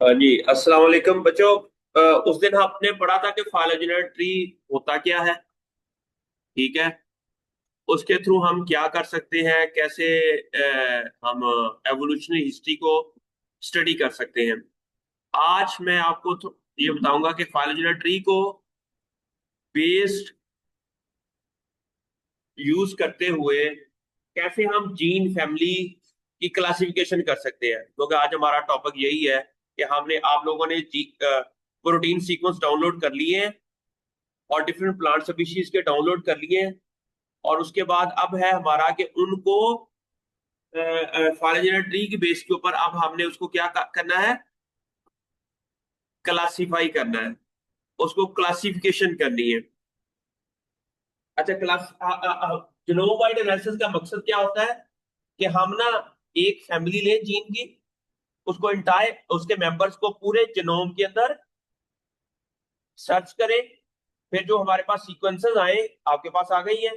हाँ जी, अस्सलाम वालेकुम बच्चों। उस दिन आपने पढ़ा था कि फाइलोजेनेटिक ट्री होता क्या है। ठीक है। उसके थ्रू हम क्या कर सकते हैं, कैसे हम एवोल्यूशनरी हिस्ट्री को स्टडी कर सकते हैं। आज मैं आपको ये बताऊंगा कि फाइलोजेनेटिक ट्री को बेस्ड यूज करते हुए कैसे हम जीन फैमिली की क्लासिफिकेशन कर सकते हैं, क्योंकि आज हमारा टॉपिक यही है कि हमने आप लोगों ने प्रोटीन सीक्वेंस डाउनलोड कर लिए हैं और डिफरेंट प्लांट स्पीशीज के डाउनलोड कर लिए हैं। और उसके बाद अब है हमारा कि उनको फाइलोजेनेटिक ट्री की बेस के ऊपर अब हमने उसको क्या करना है, क्लासिफाई करना है, उसको क्लासिफिकेशन करनी है। अच्छा, जीनोम वाइड एनालिसिस का मकसद क्या होता है कि हम ना एक फैमिली लें जीन की, उसको इंटायर उसके मेंबर्स को पूरे जीनोम के अंदर सर्च करें। फिर जो हमारे पास सीक्वेंसेस आए, आपके पास आ गई है।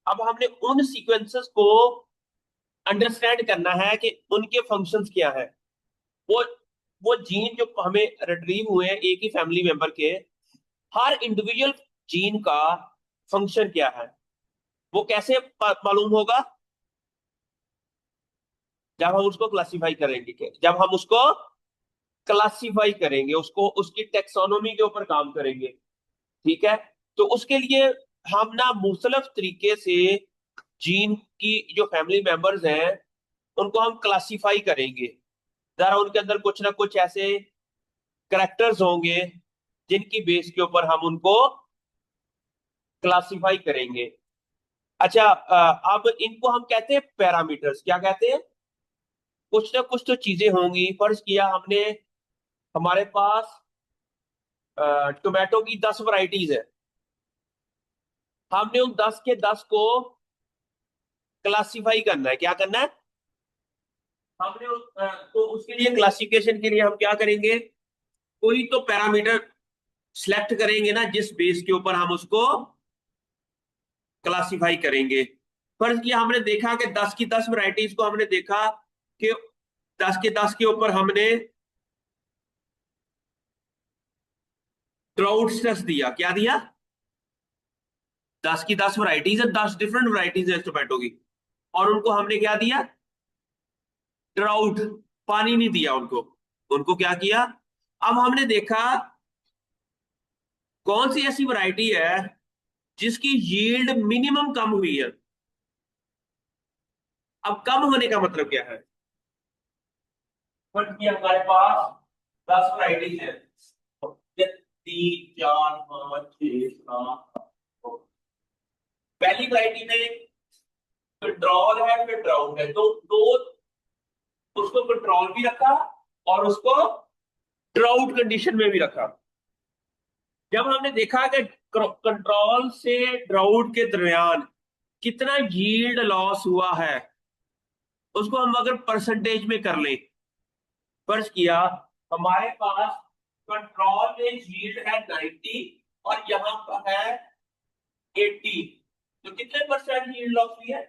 अब हमने उन सीक्वेंसेस को अंडरस्टैंड करना है कि उनके फंक्शंस क्या है। वो वो जीन जो हमें रिट्रीव हुए हैं एक ही फैमिली मेंबर के, हर इंडिविजुअल जीन का फंक्शन क्या है, वो कैसे मालूम होगा? जब हम उसको क्लासिफाई करेंगे, जब हम उसको क्लासिफाई करेंगे, उसको उसकी टेक्सोनोमी के ऊपर काम करेंगे। ठीक है। तो उसके लिए हम ना मुख्तलिफ तरीके से जीन की जो फैमिली मेंबर्स हैं उनको हम क्लासिफाई करेंगे। जरा उनके अंदर कुछ ना कुछ ऐसे करेक्टर्स होंगे जिनकी बेस के ऊपर हम उनको क्लासिफाई करेंगे। अच्छा, अब इनको हम कहते हैं पैरामीटर्स। क्या कहते हैं? कुछ ना कुछ तो चीजें होंगी। फर्ज किया हमने, हमारे पास टोमेटो की 10 वैरायटीज है। हमने उन 10 के 10 को क्लासिफाई करना है। क्या करना है? हमने तो उसके लिए क्लासिफिकेशन के लिए हम क्या करेंगे, कोई तो पैरामीटर सिलेक्ट करेंगे ना, जिस बेस के ऊपर हम उसको क्लासिफाई करेंगे। फर्ज किया हमने देखा कि 10 की 10 वैरायटीज को हमने देखा कि 10 के 10 के ऊपर हमने ट्राउट स्ट्रेस दिया। क्या दिया? 10 की 10 वैरायटीज है, 10 डिफरेंट वैरायटीज है टोमेटो की, और उनको हमने क्या दिया? ट्राउट। पानी नहीं दिया उनको। उनको क्या किया? अब हमने देखा कौन सी ऐसी वैरायटी है जिसकी यील्ड मिनिमम कम हुई है। अब कम होने का मतलब क्या है? बट ये हमारे पास 10 वैरायटीज है, ये 3 4 5 6 7। पहली वैरायटी में कंट्रोल है, फिर ड्राउट है, तो दो उसको कंट्रोल भी रखा और उसको ड्राउट कंडीशन में भी रखा। जब हमने देखा कि कंट्रोल से ड्राउट के दरमियान कितना यील्ड लॉस हुआ है, उसको हम अगर परसेंटेज में कर लें। फर्ज किया हमारे पास कंट्रोल में यील्ड है 90 और यहां पर है 80, तो कितने परसेंट यील्ड लॉस हुई है?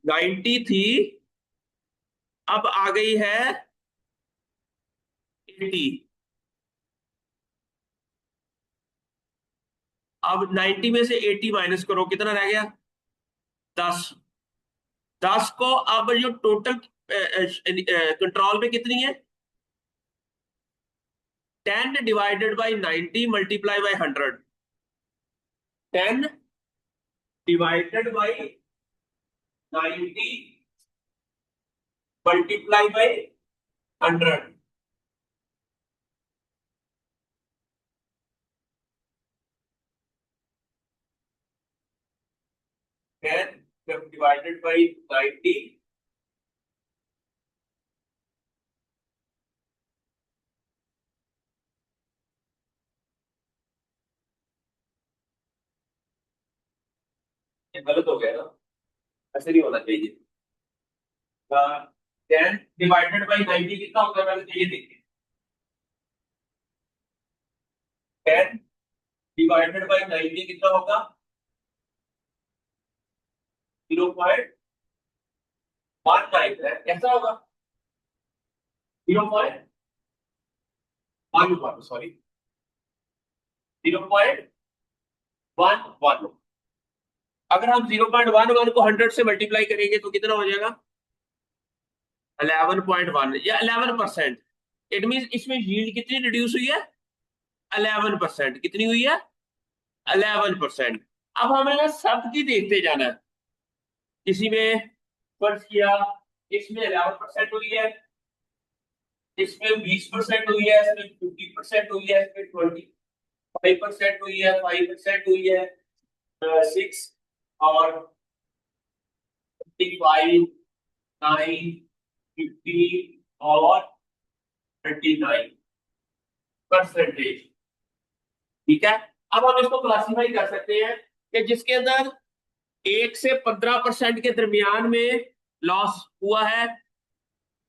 90 थी, अब आ गई है 80। अब 90 में से 80 माइनस करो, कितना रह गया? 10। 10 को अब जो टोटल कंट्रोल में कितनी है? 10 divided by 90 multiply by 100। 10 divided by 90 multiply by 100। 10 divided by 90। ये गलत हो गया ना, ऐसे नहीं होना चाहिए। 10 डिवाइडेड बाई 90 कितना होगा, पहले ये देखिए। 10 डिवाइडेड बाई 90 कितना होगा? 0.0 1 है, कैसा होगा? 0.1 सॉरी 0.11। अगर हम 0.11 को 100 से मल्टीप्लाई करेंगे तो कितना हो जाएगा? 11.1 या 11%। इट मीन इसमें यील्ड कितनी रिड्यूस हुई है? 11%। कितनी हुई है? 11%। अब हमें ना सबकी देखते जाना है। किसी में फर्ज किया इसमें 11% हुई है, इसमें 20% हुई है, इसमें 50% हुई है, इसमें 25% हुई है, 5% हुई है, 6 और 55, 9, 50 और 39%। ठीक है। अब हम इसको क्लासीफाई कर सकते हैं कि जिसके अंदर 1 से 15% के दरमियान में लॉस हुआ है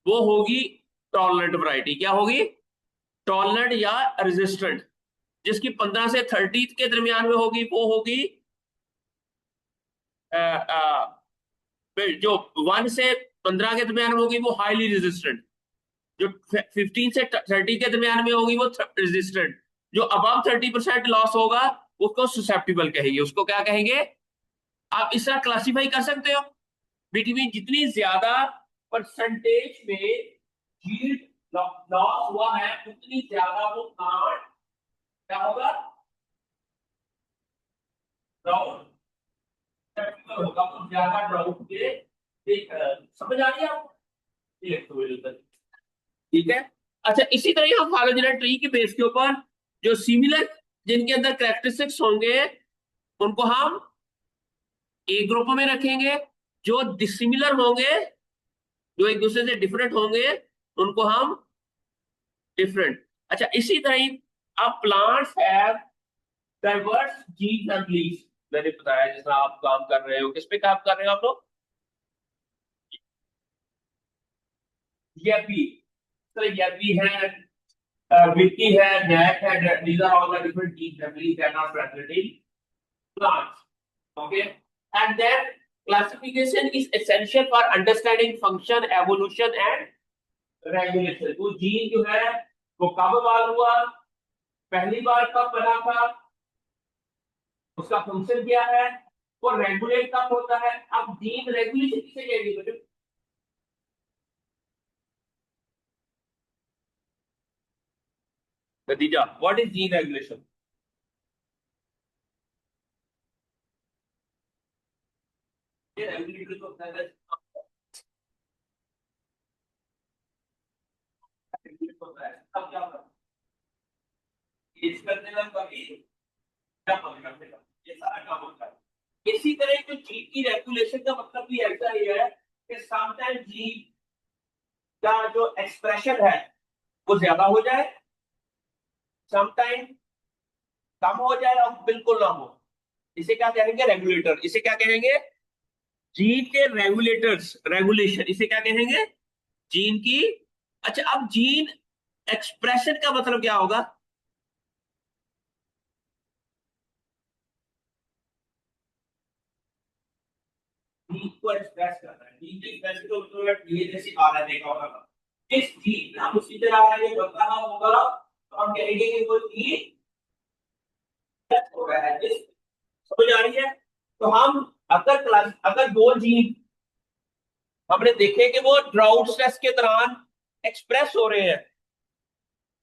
वो होगी टॉलरेंट वैरायटी। क्या होगी? टॉलरेंट या रेजिस्टेंट। जिसकी 15 से 30 के दरमियान में होगी वो होगी जो 1 से 15 के दरमियान में होगी वो हाईली रेजिस्टेंट। जो 15 से 30 के दरमियान में होगी वो रेजिस्टेंट। जो अबव 30% लॉस होगा उसको ससेप्टिबल कहेंगे। उसको क्या कहेंगे? आप इस तरह क्लासीफाई कर सकते हो बिटवीन जितनी ज्यादा परसेंटेज में यील्ड लॉस हुआ है उतनी ज्यादा वो प्लांट क्या होगा? ड्राउट ससेप्टिबल होगा। तो ज्यादा ड्राउट के समझ आ रही है आपको? ठीक है। अच्छा, इसी तरह हम फाइलोजेनेटिक ट्री के बेस के ऊपर जो सिमिलर जिनके अंदर कैरेक्टरिस्टिक्स होंगे उनको हम ए ग्रुप में रखेंगे। जो डिसिमिलर होंगे, जो एक दूसरे से डिफरेंट होंगे, उनको हम डिफरेंट। अच्छा, इसी तरह ही अब plants have diverse gene families. मैंने बताया जिस तरह आप काम कर रहे हो, किस पे काम कर रहे हो आप लोग? यपी। तो यपी है, विक्की है, नैक है, these are all the different gene families that are present in plants. Okay, and then classification is essential for understanding function, evolution and regulation. तो जीन जो है वो कब इवॉल्व हुआ, पहली बार कब बना था, उसका फंक्शन क्या है, वो रेगुलेट कब होता है। अब जीन रेगुलेशन किसे कहेंगे बच्चों? नतीजा, व्हाट इज जीन रेगुलेशन? ये रेगुलेटर को होता है, रेगुलेट होता है तब क्या होता है, इस करने का कभी क्या बंद कर देगा, ये सारा काम होता है। इसी तरह जो जीन की रेगुलेशन का मतलब भी ऐसा ही है कि समटाइम जीन का जो एक्सप्रेशन है वो ज्यादा हो जाए, समटाइम कम हो जाए और बिल्कुल ना हो। इसे क्या कहेंगे? रेगुलेटर। इसे क्या कहेंगे? जीन के रेगुलेटर्स, रेगुलेशन, इसे क्या कहेंगे? जीन की। अच्छा, अब जीन एक्सप्रेशन का मतलब क्या होगा? जीन को एक्सप्रेस करना है। जीन के एक्सप्रेस को मतलब ये जैसे आरएनए का होगा। इस जीन हम उसी तरह आरएनए बन रहा होगा तो हम कहेंगे कि वो जीन हो रहा है। इस समझ आ रही है? तो हम अगर दो जीन हमने देखे कि वो ड्राउट स्ट्रेस के दौरान एक्सप्रेस हो रहे हैं,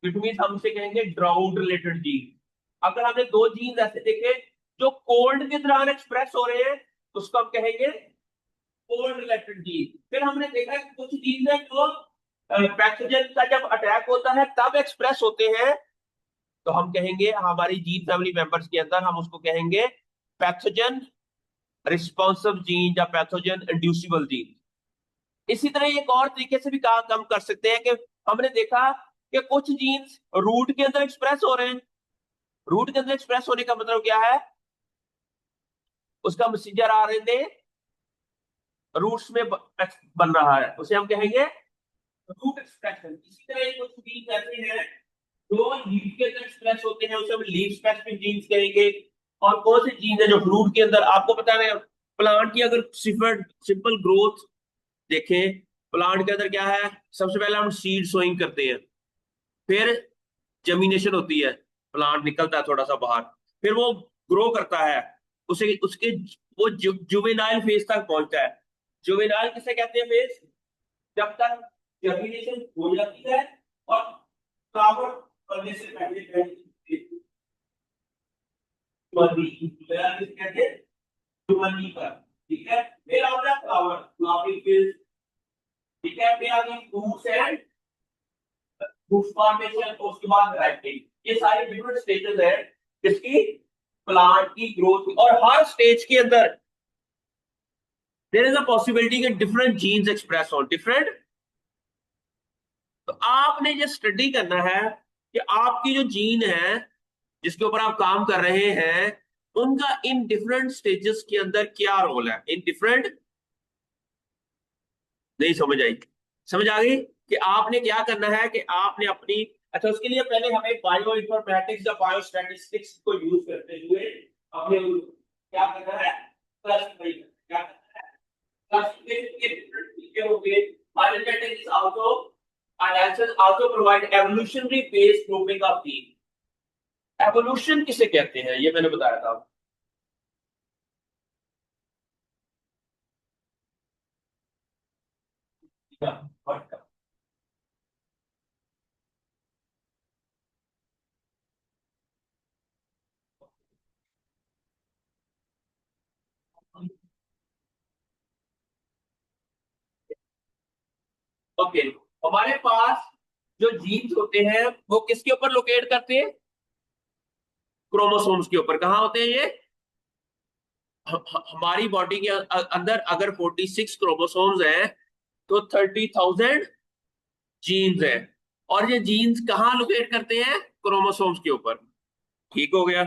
इट मीन हम उसे कहेंगे ड्राउट रिलेटेड जीन। अगर हमने दो जीन ऐसे देखे जो कोल्ड के दौरान एक्सप्रेस हो रहे हैं तो उसको हम कहेंगे कोल्ड रिलेटेड जीन। फिर हमने देखा कि कुछ जीन है जो पैथोजन का जब अटैक होता है तब एक्सप्रेस होते हैं, तो हम कहेंगे हमारी जीन फैमिली मेंबर्स के अंदर हम उसको कहेंगे पैथोजन रिस्पॉन्सिव जीन या पैथोजन इंड्यूसिबल जीन। इसी तरह एक और तरीके से भी काम कर सकते हैं कि हमने देखा कि कुछ जीन्स रूट के अंदर एक्सप्रेस हो रहे हैं। रूट के अंदर एक्सप्रेस होने का मतलब क्या है? उसका मैसेंजर आरएनए रूट्स में बन रहा है, उसे हम कहेंगे रूट एक्सप्रेशन। इसी तरह कुछ जीन्स ऐसे हैं जो लीफ के अंदर एक्सप्रेस होते हैं, उसे हम लीफ स्पेसिफिक जीन्स कहेंगे। और कौन से जीन है जो फ्रूट के अंदर? आपको पता है प्लांट की अगर सिंपल ग्रोथ देखें प्लांट के अंदर क्या है, सबसे पहले हम सीड सोइंग करते हैं, फिर जमीनेशन होती है, प्लांट निकलता है थोड़ा सा बाहर, फिर वो ग्रो करता है, उसे उसके वो जुवेनाइल फेज तक पहुंचता है। जुवेनाइल किसे कहते हैं फेज, जब तक जर्मिनेशन हो जाती है और फ्लावर बनने से पहले किसे कहते हैं, जुवनी पर। ठीक है, फिर आता है फ्लावर, फ्लावरिंग फेज। ठीक है, फिर आगे फ्रूट्स एंड फ्रूट फॉर्मेशन, उसके बाद राइपिंग। ये सारे डिफरेंट स्टेजेस है जिसकी प्लांट की ग्रोथ, और हर स्टेज के अंदर देयर इज अ पॉसिबिलिटी कि डिफरेंट जीन्स एक्सप्रेस हो डिफरेंट। तो आपने ये स्टडी करना है कि आपकी जो जीन है जिसके ऊपर आप काम कर रहे हैं, उनका इन डिफरेंट स्टेजेस के अंदर क्या रोल है, इन डिफरेंट। नहीं समझ आई? समझ आ गई कि आपने क्या करना है कि आपने अपनी, अच्छा उसके लिए पहले हमें बायो इन्फॉर्मेटिक्स या बायो स्टैटिस्टिक्स को यूज करते हुए अपने क्या करना है, क्लासिफाई क्या करना है, क्लासिफिकेशन के डिफरेंट तरीके होंगे। Biostatics is also analysis also provide evolutionary based grouping of genes। Evolution किसे कहते हैं ये मैंने बताया था। ओके, हमारे पास जो जीन्स होते हैं वो किसके ऊपर लोकेट करते हैं, क्रोमोसोम्स के ऊपर। कहाँ होते हैं ये, हमारी बॉडी के अंदर अगर 46 क्रोमोसोम्स हैं तो 30,000 जीन्स है, और ये जीन्स कहाँ लोकेट करते हैं, क्रोमोसोम्स के ऊपर। ठीक हो गया।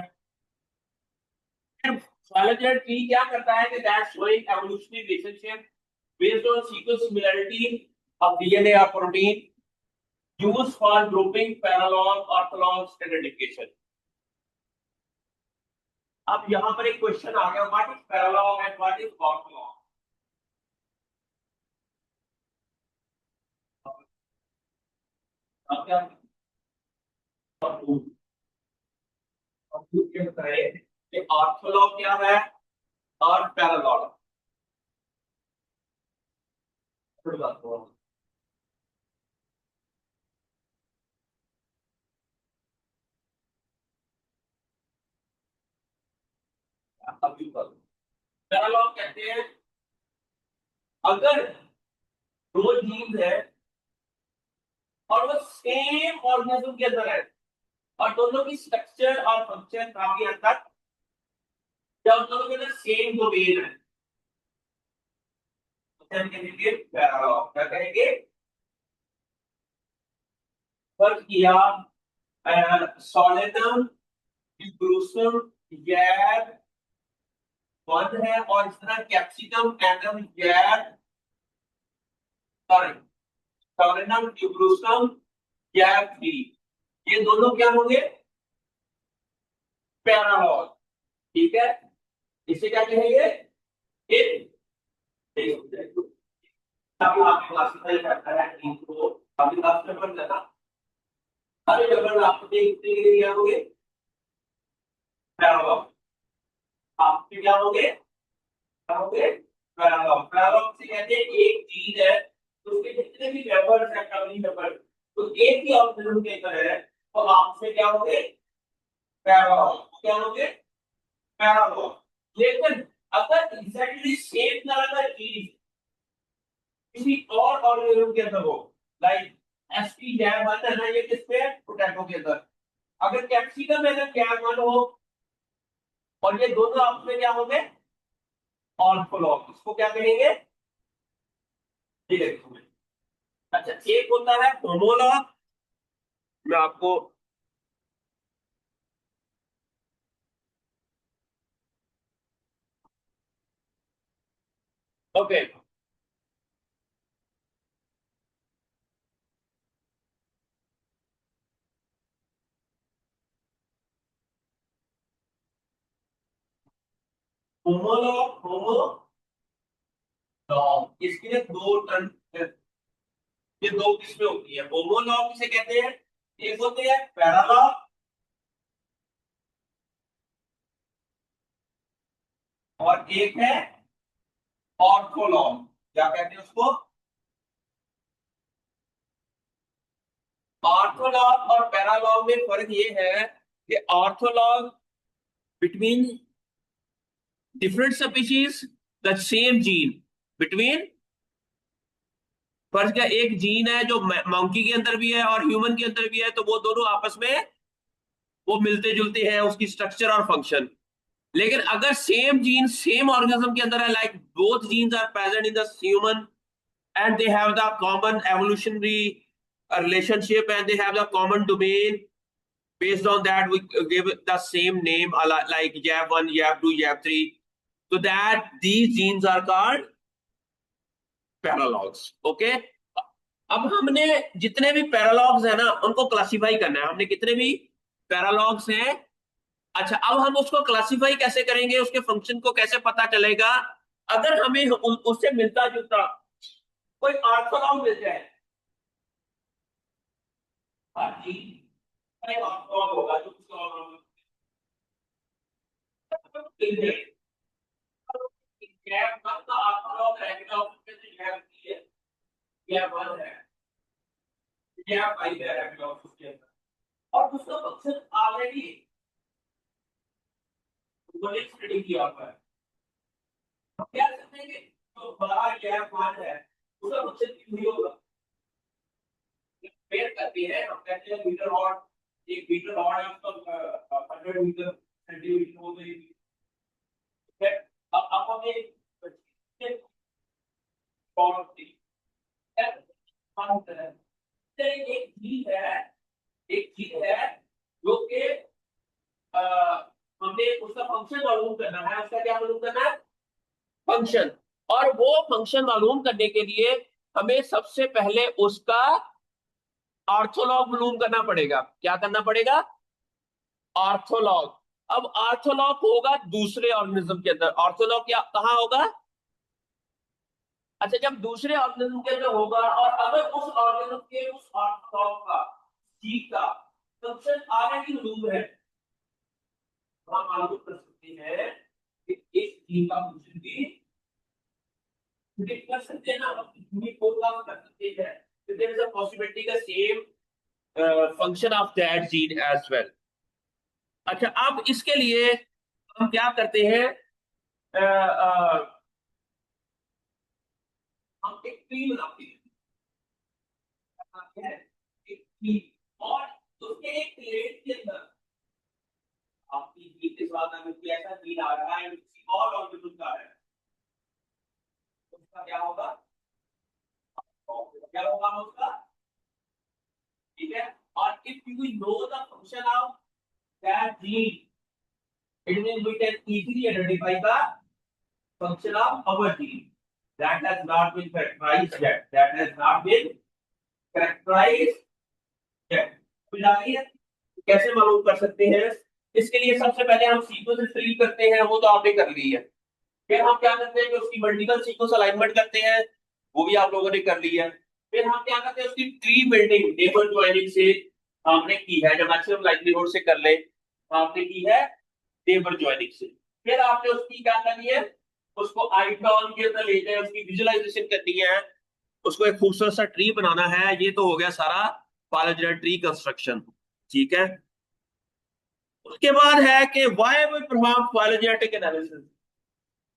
फिर फाइलोजेनेटिक ट्री क्या करता है कि that showing evolutionary relationship based on sequence similarity of DNA और protein used for grouping paralog orthologs identification. अब यहां पर एक क्वेश्चन आ गया, what is paralog and what is ortholog. अब क्या करें कि ऑर्थोलॉग क्या है और पैरालॉग। पैरालॉग कहते हैं अगर दो जीन्स है और वो सेम ऑर्गेनिज्म के अंदर है और दोनों की स्ट्रक्चर और फंक्शन काफी हद तक, जब दोनों के अंदर सेम डोमेन है तो हम कहेंगे पैरालॉग। क्या कहेंगे, फर्क किया सोलेनम ब्रूसम गैर बंद है, और इस तरह कैप्सिकम एटम गैर, सॉरी सोलेनम ब्रूसम गैर थ्री, ये दोनों क्या होंगे, पैरालॉग। ठीक है, इसे क्या कहेंगे, इन अभी आप क्लासिफाई करता है इनको, अभी क्लास में पढ़ लेना। अरे डबल आपको देखते के लिए होंगे पैरालॉग, आपके क्या होंगे, क्या होंगे पैरालॉग। पैरालॉग से कहते हैं एक चीज है तो उसके जितने भी मेंबर्स हैं फैमिली मेंबर, तो एक ही ऑर्गेनिज्म के अंदर है तो आपसे क्या होंगे पैरालॉग, क्या होंगे पैरालॉग। लेकिन अगर एग्जैक्टली सेम तरह का चीज किसी और ऑर्गेनिज्म के अंदर हो, लाइक एसपी जैम आता है ना, ये किस पे है, पोटैटो के अंदर। अगर कैप्सिकम में अगर जैम हो और ये दोनों आपस में क्या होंगे, ऑर्थोलॉग, इसको क्या कहेंगे, ठीक है। अच्छा, एक होता है होमोलॉग, मैं आपको ओके, होमोलॉग, होमो लॉग, इसके लिए दो टर्म, ये दो किस्में होती है। होमोलॉग किसे कहते हैं? एक होते हैं पैरालॉग और एक है ऑर्थोलॉग। क्या कहते हैं उसको? ऑर्थोलॉग और पैरालॉग में फर्क ये है कि ortholog between different species the same gene, between, फर्ज का एक जीन है जो मंकी के अंदर भी है और ह्यूमन के अंदर भी है, तो वो दोनों आपस में वो मिलते जुलते हैं उसकी स्ट्रक्चर और फंक्शन। लेकिन अगर सेम जीन सेम ऑर्गेनिज्म के अंदर है, like both genes are present in the human and they have the common evolutionary relationship and they have the common domain, based on that we give the same name like YAV1, YAV2, YAV3, so that these genes are called paralogs. Okay, अब हमने जितने भी पैरालॉग्स है ना उनको classify करना है। हमने कितने भी पैरालॉग्स हैं, अच्छा अब हम उसको क्लासिफाई कैसे करेंगे, उसके फंक्शन को कैसे पता चलेगा? अगर हमें उससे मिलता जुलता कोई ऑर्थोलॉग मिल जाए, हर चीज ऑर्थोलॉग होगा जो उसका ऑर्थोलॉग है। गैप वन का ऑर्थोलॉग रहेगा उसमें से गैप थ्री है, गैप वन है, गैप फाइव है रहेगा उसके अंदर, और उसका फंक्शन ऑलरेडी गूगल ने स्टडी किया हुआ है। हम क्या करते हैं कि जो बड़ा गैप वन है उसका फंक्शन क्यों नहीं होगा, पेयर करते हैं। हम कहते हैं मीटर और एक मीटर और है उसका 100 मीटर सेंटीमीटर हो गई है। अब हमें एक चीज है, एक चीज है जो कि हमें उसका फंक्शन मालूम करना है। उसका क्या मालूम करना है? फंक्शन। और वो फंक्शन मालूम करने के लिए हमें सबसे पहले उसका ऑर्थोलॉग मालूम करना पड़ेगा। क्या करना पड़ेगा? ऑर्थोलॉग। अब ऑर्थोलॉग होगा दूसरे ऑर्गेनिज्म के अंदर। ऑर्थोलॉग क्या कहाँ होगा? अच्छा, जब दूसरे ऑर्गेनिज्म के अंदर होगा और अगर उस ऑर्गेनिज्म के उस ऑर्थोलॉग का जीन का फंक्शन ऑलरेडी मालूम है, तो हम मालूम कर सकते हैं कि इस जीन का फंक्शन भी प्रिडिक्ट कर सकते हैं ना, अपनी फोरकास्ट कर सकते हैं। तो देयर इज अ पॉसिबिलिटी का same function of that gene as well. अच्छा, अब इसके लिए हम क्या करते हैं? हम एक ट्री बनाते हैं, एक ट्री, और उसके एक प्लेट के अंदर आपकी जीन के स्वाद में कोई ऐसा जीन आ रहा है किसी और ऑर्गेनिज्म का है, तो उसका क्या होगा? क्या होगा उसका? ठीक है। और if you know the function of that gene, it means we can easily identify the function of our gene. That has not been characterized yet. That has not been characterized yet. समझ है? कैसे मालूम कर सकते हैं? इसके लिए सबसे पहले हम सीक्वेंस ट्री करते हैं, वो तो आपने कर ली है। फिर हम क्या करते हैं कि उसकी मल्टीपल सीक्वेंस अलाइनमेंट करते हैं, वो भी आप लोगों ने कर ली है। फिर हम क्या करते हैं? उसकी ट्री बिल्डिंग नेबर ज्वाइनिंग से आपने की है, जब मैक्सिमम लाइक्लीहुड से कर ले आपने की है नेबर ज्वाइनिंग से। फिर आपने उसकी क्या करनी है? उसको आइटॉन के अंदर ले जाए, उसकी विजुअलाइजेशन करनी है, उसको एक खूबसूरत सा ट्री बनाना है। ये तो हो गया सारा फाइलोजेनेटिक ट्री कंस्ट्रक्शन। ठीक है। उसके बाद है कि why we perform phylogenetic analysis,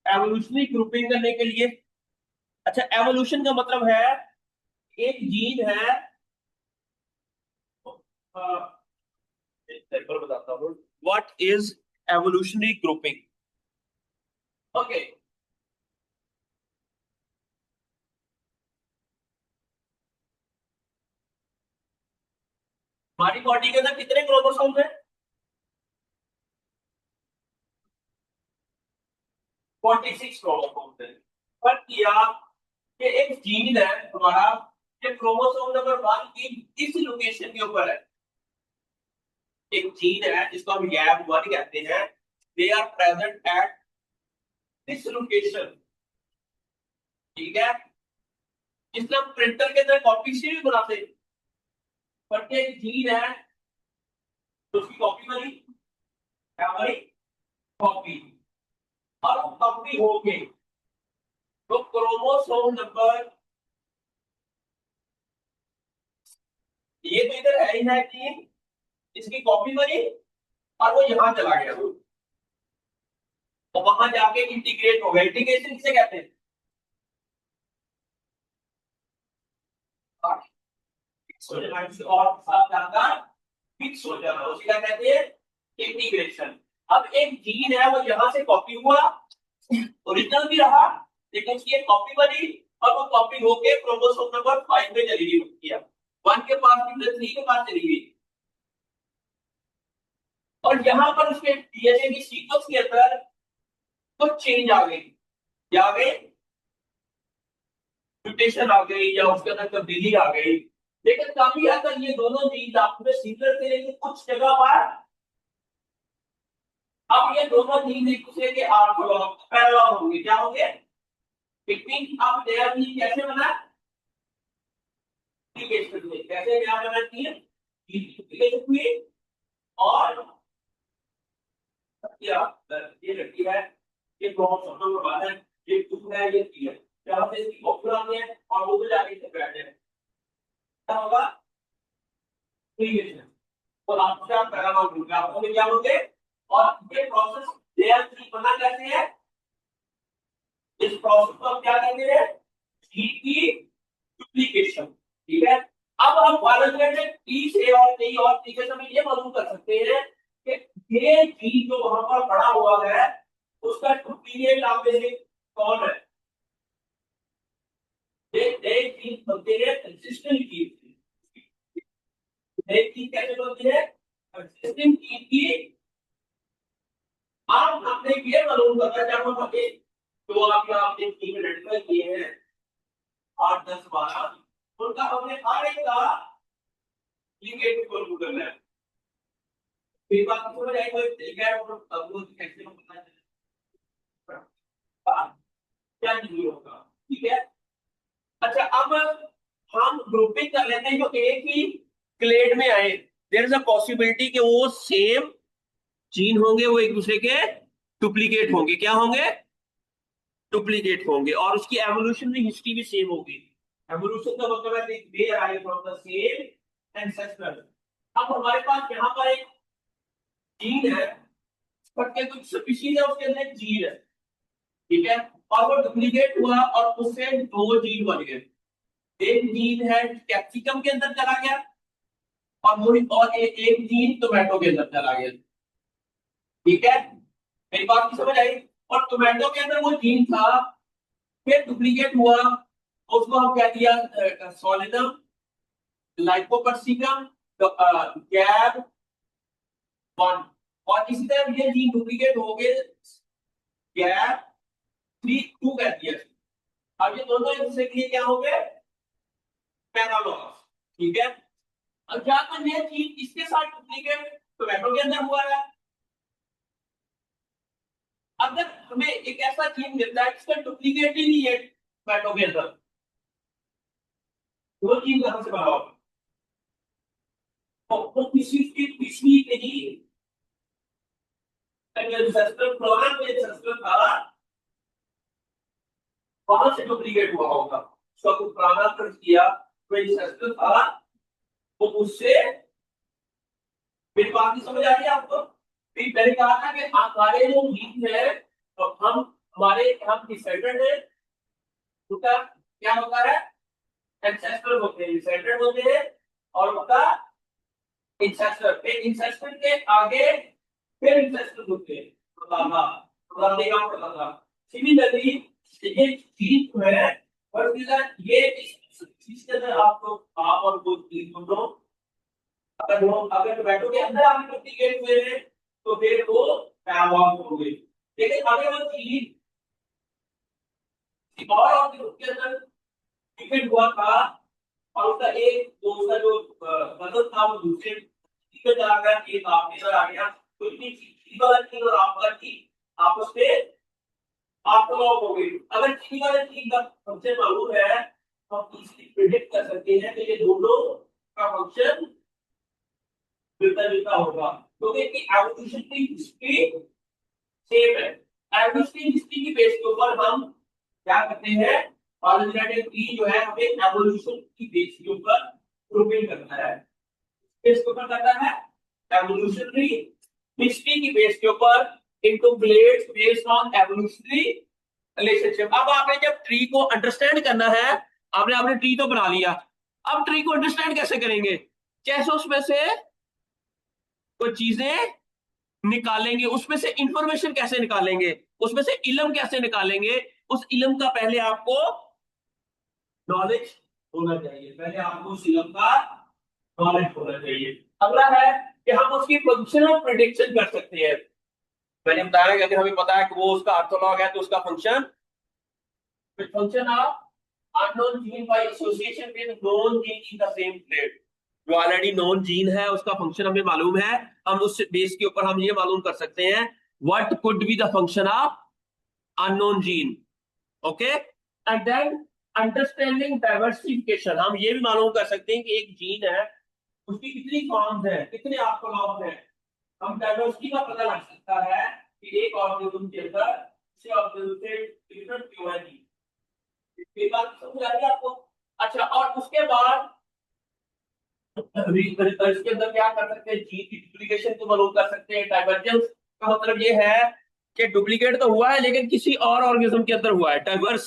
evolutionary grouping करने के लिए। अच्छा, एवोल्यूशन का मतलब है एक जीन है, एग्जांपल बताता हूँ। What is evolutionary grouping? Okay, हमारी बॉडी के अंदर कितने क्रोमोसोम है? 46 क्रोमोसोम है। पर किया कि एक जीन है हमारा, ये क्रोमोसोम नंबर 1 की इस लोकेशन के ऊपर है। एक जीन है जिसको हम YAV1 कहते हैं, they are present at this location. ठीक है, इसलिए हम प्रिंटर के अंदर कॉपी से भी बनाते हैं, बट एक जीन है तो उसकी कॉपी बनी, क्या बनी, कॉपी। और वो कॉपी हो गई तो क्रोमोसोम नंबर, ये तो इधर है ही है कि इसकी कॉपी बनी और वो यहां चला गया, तो वहां जाके इंटीग्रेट हो गया। इंटीग्रेशन किसे कहते हैं, और साथ जाकर फिक्स हो जाना, उसी का कहते हैं इंटीग्रेशन। अब एक जीन है वो यहां से कॉपी हुआ, ओरिजिनल भी रहा, लेकिन उसकी एक कॉपी बनी और वो कॉपी होके क्रोमोसोम नंबर 5 में चली गई, किया 1 के पास भी 3 के पास चली गई। और यहाँ पर उसके डीएनए की सीक्वेंस के अंदर कुछ चेंज आ गई, क्या आ गई, म्यूटेशन आ गई या उसके अंदर तब्दीली आ गई। लेकिन काफी हद तक ये दोनों जीन आपस में सिमिलर थे, लेकिन कुछ जगह पर अब ये दोनों जीन एक दूसरे के पैरेलल होंगे, क्या होंगे, बिटवीन। अब नया जीन कैसे बना, डुप्लीकेशन में, कैसे नया बनाती है, डुप्लीकेशन हुई। और क्या ये लड़की है, ये क्रोमोसोम नंबर 1 है, ये 2 है, ये 3 है, जहां से इसकी कॉपी बनानी है और वो जाके से बैठ जाए, क्या होगा, डुप्लीकेशन। तो आपका पैरालल होगा, आपको क्या बोलते। और ये प्रोसेस लेयर 3 बना कैसे है, इस प्रोसेस को हम क्या कहते हैं, जीन की डुप्लीकेशन। ठीक है, अब हम वायरलेट टी से और कई और तरीके से हम ये मालूम कर सकते हैं कि ये जीन जो वहां पर पड़ा हुआ है उसका डुप्लीकेट आप में से कौन है। ये जीन बनते हैं कंसिस्टेंट जीन, एक चीज कैसे बनती है, कंसिस्टेंट जीन की। आप हमने ये मालूम करना जब हम आगे जो आपने 3 रेडिकल किए हैं 8 10 12, उनका हमने हर एक का लिगेंड को मालूम करना है। फिर बात समझ आई, कोई तरीका है अब वो कैसे हम पता चलेगा क्या नहीं होगा। ठीक है, अच्छा अब हम ग्रुपिंग कर लेते हैं, जो एक ही क्लेड में आए, देयर इज अ पॉसिबिलिटी कि वो सेम जीन होंगे, वो एक दूसरे के डुप्लीकेट होंगे, क्या होंगे, डुप्लीकेट होंगे, और उसकी एवोल्यूशनरी हिस्ट्री भी सेम होगी। एवोल्यूशन का मतलब है they are from the same ancestor. अब हमारे पास यहाँ पर एक जीन है, बट कुछ स्पीशीज है उसके अंदर एक जीन है, ठीक है, और वो डुप्लीकेट हुआ और उससे 2 जीन बन गए। एक जीन है कैप्सिकम के अंदर चला गया और एक जीन टोमेटो के अंदर चला गया। ठीक है, मेरी बात की समझ आई। और टोमेटो के अंदर वो जीन था, फिर डुप्लीकेट हुआ, उसको हम कह दिया सोलिनम लाइकोपर्सिकम गैब 1। और इसी तरह ये जीन डुप्लीकेट हो गए गैब 3 2 कह दिया। अब ये दोनों एक दूसरे के लिए क्या हो गए, पैरालॉग। ठीक है, अब क्या तो ये चीज इसके साथ डुप्लीकेट टोमेटो के अंदर हुआ है। अगर हमें एक ऐसा जीन मिलता है जिसका डुप्लीकेट ही नहीं है टोमेटो के अंदर, वो जीन कहां से बना होगा, तो वो किसी की पिछली नहीं, एंसेस्टर प्रोग्राम में एंसेस्टर था वहां से डुप्लीकेट हुआ होगा, उसका कुछ पुराना कर किया, कोई एंसेस्टर था, वो उससे। मेरी बात नहीं समझ आ रही है आपको, फिर मैंने कहा था कि हमारे जो जीन है, तो हम डिसेंडेंट है, उनका क्या होता है, एंसेस्टर होते हैं, डिसेंडेंट होते हैं, और उनका इंसेस्टर, फिर इंसेस्टर के आगे फिर इंसेस्टर होते हैं, दादा दादे का दादा। सिमिलरली ये चीज जो है, और ये इस चीज के अंदर आपको आप और वो चीज दोनों, अगर टोमेटो के अंदर आप डुप्लीकेट हुए हैं तो फिर वो पैराबॉल हो गई। लेकिन अगर वो चीज और उसके अंदर डुप्लीकेट हुआ था और उसका एक जो उसका जो बदल था वो दूसरे पे चला गया, एक आपके इधर आ गया, तो इतनी चीज बदल थी और आपका थी आपस में ऑर्थोलॉग हो गई। अगर किसी वाले चीज का फंक्शन मालूम है तो हम इजीली प्रिडिक्ट कर सकते हैं कि ये दोनों का फंक्शन मिलता जुलता होगा, क्योंकि इनकी एवोल्यूशन की हिस्ट्री सेम है। एवोल्यूशन हिस्ट्री की बेस के ऊपर हम क्या करते हैं, पॉलीजेनेटिक ट्री जो है हमें एवोल्यूशन की बेस के ऊपर प्रूविंग करना है। बेस के ऊपर करना है एवोल्यूशनरी हिस्ट्री की बेस के ऊपर into glades based on evolutionary relationship. अब आपने जब ट्री को अंडरस्टैंड करना है, आपने ट्री तो बना लिया, अब ट्री को अंडरस्टैंड कैसे करेंगे, कैसे उसमें से कोई चीजें निकालेंगे, उसमें से इंफॉर्मेशन कैसे निकालेंगे, उसमें से इल्म कैसे निकालेंगे, उस इल्म का पहले आपको नॉलेज होना चाहिए, पहले आपको उस इल्म का नॉलेज होना चाहिए। अगला है कि हम उसकी फंक्शनल प्रिडिक्शन कर सकते हैं। मैंने बताया कि अगर हमें पता है कि वो उसका ऑर्थोलॉग है तो उसका function of unknown gene by association with known gene in the same plate। जो ऑलरेडी नोन जीन है उसका फंक्शन हमें मालूम है, हम उस बेस के ऊपर हम ये मालूम कर सकते हैं what could be the function of unknown gene. Okay, and then understanding diversification, हम ये भी मालूम कर सकते हैं कि एक जीन है उसकी कितनी फॉर्म्स है, कितने ऑर्गोनॉम्स है। हम डाइवर्सिटी का पता लग सकता है कि एक ऑर्गेनिज्म के अंदर दूसरे ऑर्गेनिज्म से डिफरेंट क्यों है जी। ये बात समझ आ रही है आपको? अच्छा, और उसके बाद इसके अंदर क्या कर सकते हैं, जीन की डुप्लीकेशन को मालूम कर सकते हैं। डाइवर्जेंस का मतलब ये है कि डुप्लीकेट तो हुआ है लेकिन किसी और ऑर्गेनिज्म के अंदर हुआ है, डाइवर्स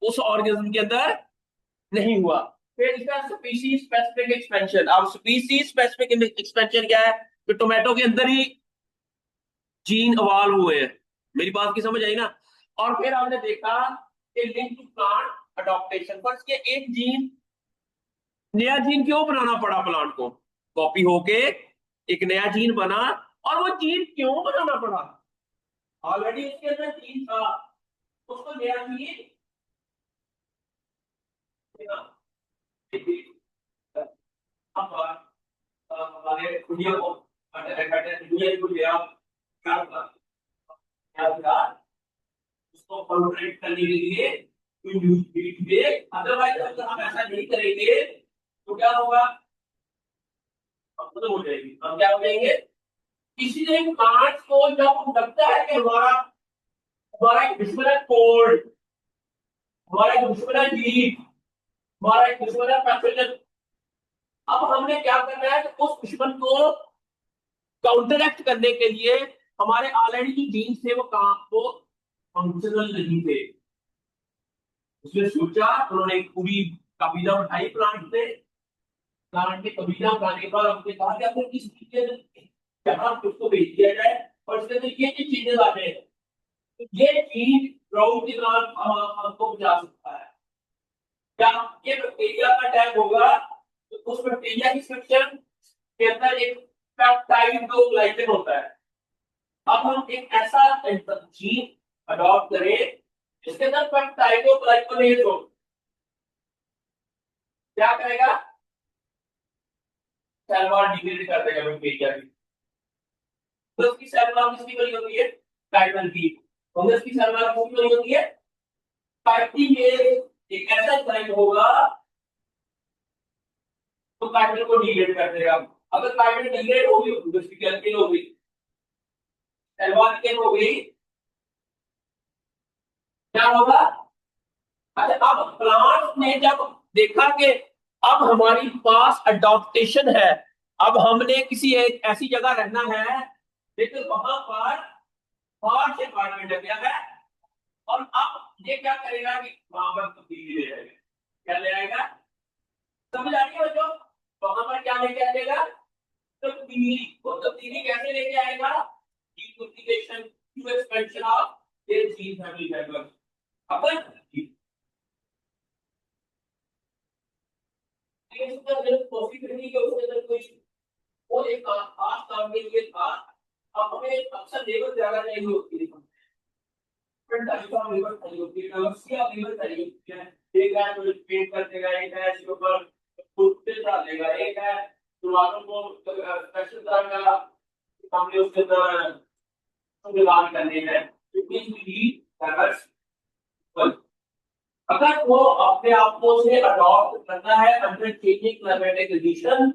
उस ऑर्गेनिज्म के अंदर नहीं हुआ। फिर इसका स्पीशीज स्पेसिफिक एक्सपेंशन। अब स्पीशीज स्पेसिफिक एक्सपेंशन क्या है, तो टोमेटो के अंदर ही जीन अवॉल्व हुए हैं। मेरी बात की समझ आई ना? और फिर हमने देखा कि link to plant adaptation, first के एक जीन, नया जीन क्यों बनाना पड़ा प्लांट को, कॉपी होके एक नया जीन बना। और वो जीन क्यों बनाना पड़ा, ऑलरेडी उसके अंदर जीन था, उसको नया जीन अब हमारे दुनिया को दुनिया को नया क्या उसको कॉन्ट्रैक्ट करने के लिए अदरवाइज अगर हम ऐसा नहीं करेंगे तो क्या होगा, खत्म हो जाएगी। हम क्या हो जाएंगे, किसी ने प्लांट को जब लगता है कि हमारा हमारा एक दुश्मन है कोल्ड, हमारा एक दुश्मन है हीट, हमारा एक दुश्मन है पैथोजन, अब हमने क्या करना है कि उस दुश्मन को काउंटरएक्ट करने के लिए हमारे ऑलरेडी जो जीन्स थे वो काम वो फंक्शनल नहीं थे, उसने सोचा, उन्होंने एक पूरी कबीला उठाई प्लांट के कबीला उठाने के बाद हमने कहा कि अगर इस चीजें जहां उसको भेज दिया जाए और इसके अंदर ये चीजें आ जाए तो ये चीज क्राउड के दौरान हमको बचा सकता है। क्या ये बैक्टीरिया का अटैक होगा तो उस बैक्टीरिया की स्ट्रक्चर के अंदर एक पेप्टाइड ग्लाइकन होता है। अब हम एक ऐसा जीन अडॉप्ट करें जिसके अंदर पेप्टाइड ग्लाइकोलेज हो, क्या करेगा, सेल वॉल डिग्रेड कर देगा बैक्टीरिया की। तो उसकी सेल वॉल किसकी बनी होती है, काइटल की। फंगस की सेल वॉल किसकी बनी होती है, काइटिलेज। एक ऐसा एंजाइम होगा तो काइटल को डिग्रेड कर देगा। अगर काइटल डिग्रेड होगी तो उसकी क्या होगी, सेल वॉल क्या होगी, क्या होगा। अच्छा, अब प्लांट ने जब देखा कि अब हमारी पास अडॉप्टेशन है, अब हमने किसी एक ऐसी जगह रहना है लेकिन वहां पर हार्श एनवायरनमेंट है, क्या है, और अब ये क्या करेगा कि वहां पर तब्दीली ले आएगा। क्या ले आएगा, समझ आ रही है जो, वहां पर क्या लेके आएगा, तब्दीली। वो तब्दीली कैसे लेके आएगा, gene multiplication to expansion of their gene family members. अपन इसका जब कॉपी करने के उसके अंदर कोई वो एक खास काम के लिए था। अब हमें अक्सर लेबर ज्यादा चाहिए होती है, डिफरेंट टाइप ऑफ लेबर चाहिए होती है, कमर्शियल लेबर चाहिए होती है। एक है जो पेंट कर देगा, एक है इसके ऊपर फुट पे डाल देगा, एक है दीवारों को स्पेशल तरह का हमने उसके अंदर लगान करने हैं। क्योंकि अगर वो अपने आप को से अडॉप्ट करना है अंडर चेंजिंग क्लाइमेटिक कंडीशन,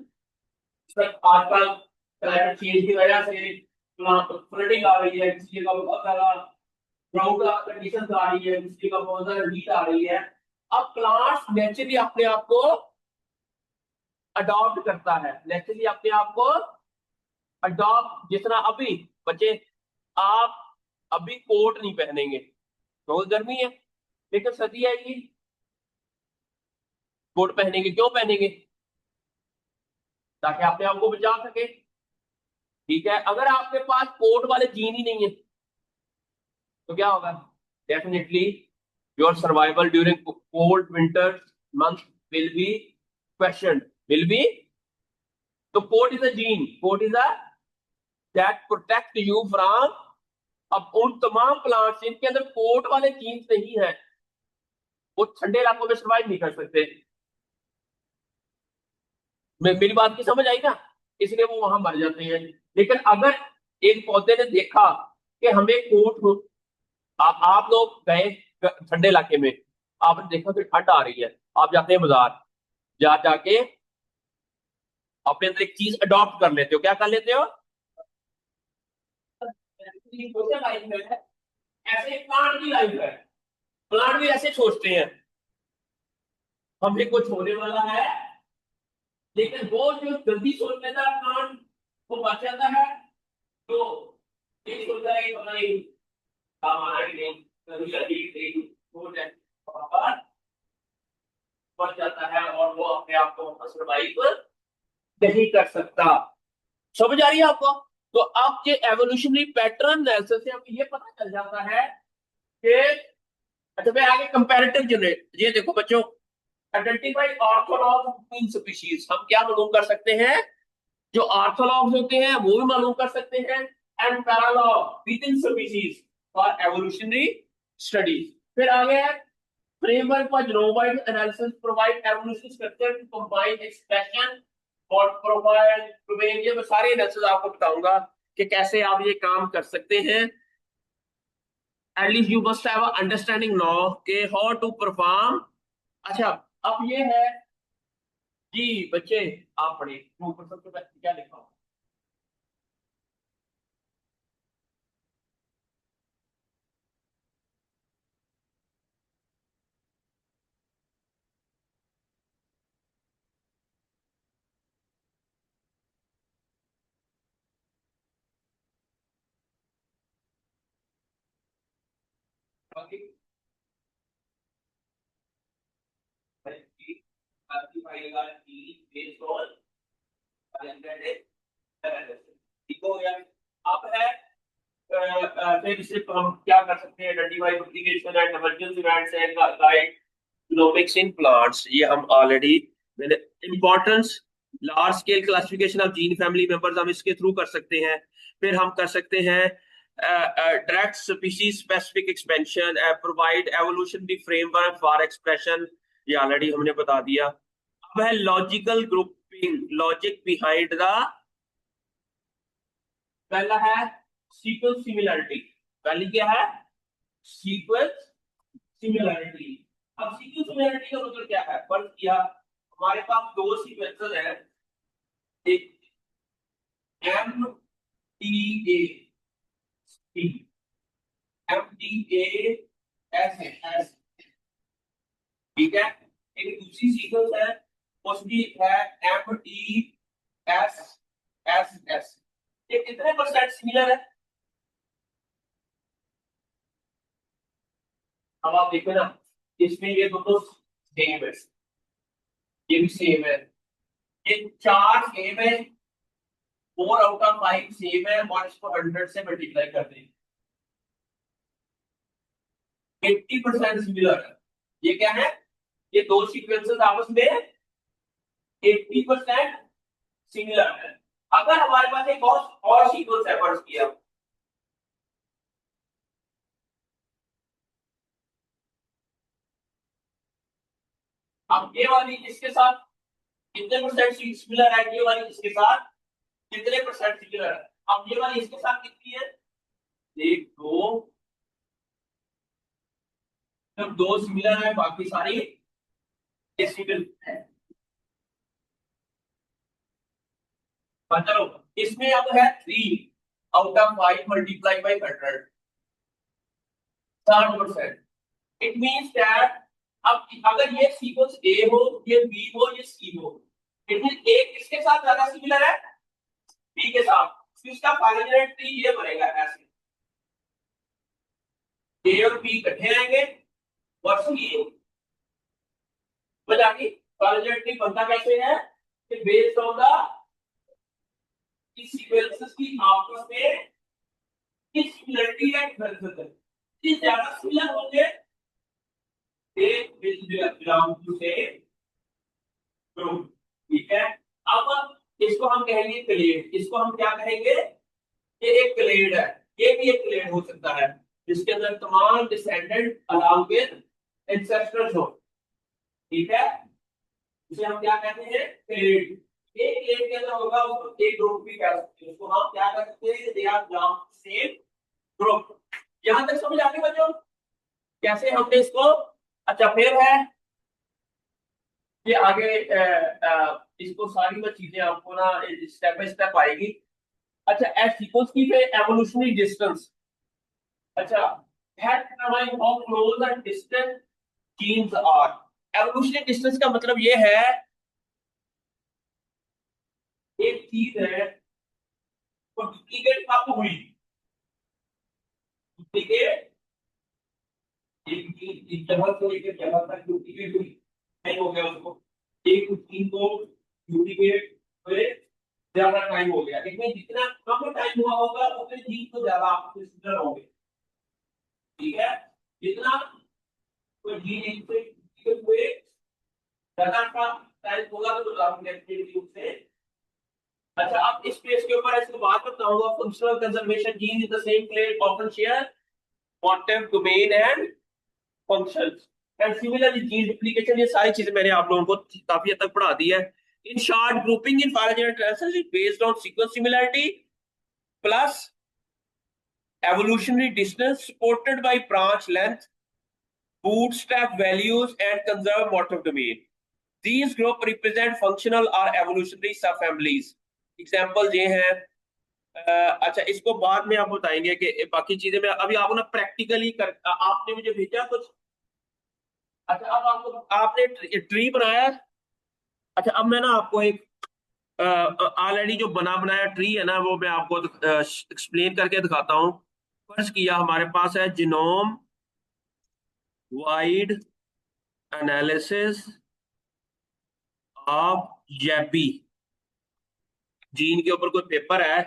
आजकल क्लाइमेट चेंज की वजह से फ्लडिंग आ रही है, किसी जगह बहुत सारा ड्राउट कंडीशन आ रही है, किसी जगह बहुत ज्यादा हीट आ रही है। अब प्लांट्स नेचुरली अपने आप को अडॉप्ट करता है, नेचुरली अपने आप को अडॉप्ट। जिस तरह अभी बच्चे आप अभी कोट नहीं पहनेंगे, बहुत गर्मी है, लेकिन सर्दी आएगी कोट पहनेंगे। क्यों पहनेंगे? ताकि अपने आप को बचा सके। ठीक है, अगर आपके पास कोट वाले जीन ही नहीं है तो क्या होगा? Definitely your survival during cold winter month will be question, will be. तो coat is a gene, coat is a that protect you from. अब उन तमाम प्लांट्स जिनके अंदर कोट वाले जीन्स नहीं है, वो ठंडे इलाकों में सर्वाइव नहीं कर सकते। मेरी बात की समझ आई ना? इसलिए वो वहां मर जाते हैं। लेकिन अगर एक पौधे ने देखा कि हमें कोट हो, आप लोग गए ठंडे इलाके में, आपने देखा कि ठंड आ रही है, आप जाते हैं बाजार, जा जाके अपने अंदर एक चीज अडॉप्ट कर लेते हो। क्या कर लेते हो? लाइफ है ऐसे, प्लांट की लाइफ है। प्लांट भी ऐसे सोचते हैं हमें कुछ होने वाला है, लेकिन वो जो जल्दी सोच लेता है प्लांट, वो बच जाता है। तो ये सोचता है कि पता नहीं काम आना कि नहीं, कभी जल्दी नहीं हो जाए, और बच जाता है और वो अपने आप को सर्वाइव नहीं कर सकता। समझ आ रही है आपको? तो अब ये एवोल्यूशनरी पैटर्न एनालिसिस से हमें ये पता चल जाता है कि, अच्छा मैं आगे कंपैरेटिव जनरेट, ये देखो बच्चों, आइडेंटिफाई ऑर्थोलॉग बिटवीन स्पीशीज। हम क्या मालूम कर सकते हैं? जो ऑर्थोलॉग्स होते हैं वो भी मालूम कर सकते हैं, and paralog within species for evolutionary studies. फिर आगे है framework for genome-wide analysis provide evolution structure to combine expression और profile domain। ये मैं सारे एनालिसिस आपको बताऊंगा कि कैसे आप ये काम कर सकते हैं। at least you must have a understanding now कि how to perform। अच्छा, अब ये है जी बच्चे, आप पढ़िए ऊपर सबसे पहले क्या लिखा हो। बाकी based on ठीक हो गया। अब है फिर इससे हम क्या कर सकते हैं? Identify communication and emergency events and guide genomics in plants, ये हम ऑलरेडी, मैंने importance large scale classification of gene family members हम इसके थ्रू कर सकते हैं। फिर हम कर सकते हैं direct species specific expansion, provide evolutionary framework for expression, ये ऑलरेडी हमने बता दिया। अब है logical grouping, logic behind the, पहला है सीक्वेंस सिमिलरिटी। पहली क्या है? Sequence similarity. अब सीक्वेंस सिमिलरिटी का मतलब क्या है? फर्ज किया हमारे पास दो सीक्वेंसेस हैं, एक M T A T, M T A S S, ठीक है। एक दूसरी सीक्वेंस है, उसकी है M T S S S. ये कितने परसेंट सिमिलर है? अब आप देखो ना, इसमें ये दोनों सेम है, ये भी सेम है, ये चार सेम है, 4 आउट ऑफ 5 सेम है, और इसको 100 से मल्टीप्लाई कर दें, 80% सिमिलर है। ये क्या है? ये दो सीक्वेंसेस आपस में 80% सिमिलर है। अगर हमारे पास एक और सीक्वेंस है, फर्ज किया अब ये वाली इसके साथ कितने परसेंट सिमिलर है, ये वाली इसके साथ कितने परसेंट सिमिलर है। अब ये वाली इसके साथ कितनी है? एक, दो, जब दो सिमिलर है बाकी सारी डिसिमिलर है। चलो इसमें अब है 3 out of 5 multiply by 100, 60%। It means that अब अगर ये सीक्वेंस ए हो, ये बी हो, ये सी हो, इट मींस ए किसके साथ ज्यादा सिमिलर है, बी के साथ, तो इसका फाइनल ट्री ये बनेगा ऐसे, ए और बी इकट्ठे आएंगे और सी ए बजाएंगे। फाइनल ट्री बनता कैसे है कि बेस्ड ऑन द सीक्वेंसेस की आपस में किस सिमिलरिटी है डिफरेंस है, जिस ज्यादा सिमिलर होंगे they will belong to same group, ठीक है। अब इसको हम कहेंगे क्लेड, इसको हम क्या कहेंगे, ये एक क्लेड है, ये भी एक क्लेड हो सकता है जिसके अंदर तमाम डिसेंडेंट अलॉन्ग विद एंसेस्टर्स हो, ठीक है। इसे हम क्या कहते हैं, क्लेड। एक क्लेड के अंदर होगा उसको एक ग्रुप भी कह सकते हैं, उसको हम क्या कह सकते हैं, they are belong to same group. यहां तक समझ आ गई बच्चों कैसे हमने इसको। अच्छा फिर है ये आगे इसको सारी वो चीजें आपको ना स्टेप बाय स्टेप आएगी। अच्छा एज सीक्वेंस की फिर एवोल्यूशनरी डिस्टेंस। अच्छा that determine how close and distant genes are. Evolutionary distance का मतलब ये है एक चीज है वो डुप्लीकेट कब हुई, डुप्लीकेट एक जगह से लेकर जगह तक डुप्लीकेट हुई नहीं हो गया उसको, एक जीन को डुप्लीकेट हुए ज्यादा टाइम हो गया, लेकिन जितना कम टाइम हुआ होगा उतने जीन तो ज्यादा आपके सिमिलर होंगे, ठीक है। जितना कोई जीन एक से हुए ज्यादा का टाइम होगा तो डेफिनेटली उससे। अच्छा अब इस पेज के ऊपर इसको बात बताऊंगा, functional conservation gene in the same clade often share motif domain and functions and similarly gene duplication, ये सारी चीजें मैंने आप लोगों को काफी हद तक पढ़ा दी है। In short grouping in phylogenetic transfers is based on sequence similarity plus evolutionary distance supported by branch length, bootstrap values and conserved motif domain. These group represent functional or evolutionary subfamilies. Examples ये हैं। अच्छा इसको बाद में आप बताएंगे कि बाकी चीजें मैं अभी आपको ना प्रैक्टिकली कर, आपने मुझे भेजा कुछ। अच्छा अब आपको आपने ट्री बनाया। अच्छा अब मैं ना आपको एक ऑलरेडी जो बना बनाया ट्री है ना वो मैं आपको एक्सप्लेन करके दिखाता हूँ। फर्ज किया हमारे पास है genome wide analysis of JB, gene के ऊपर कोई पेपर है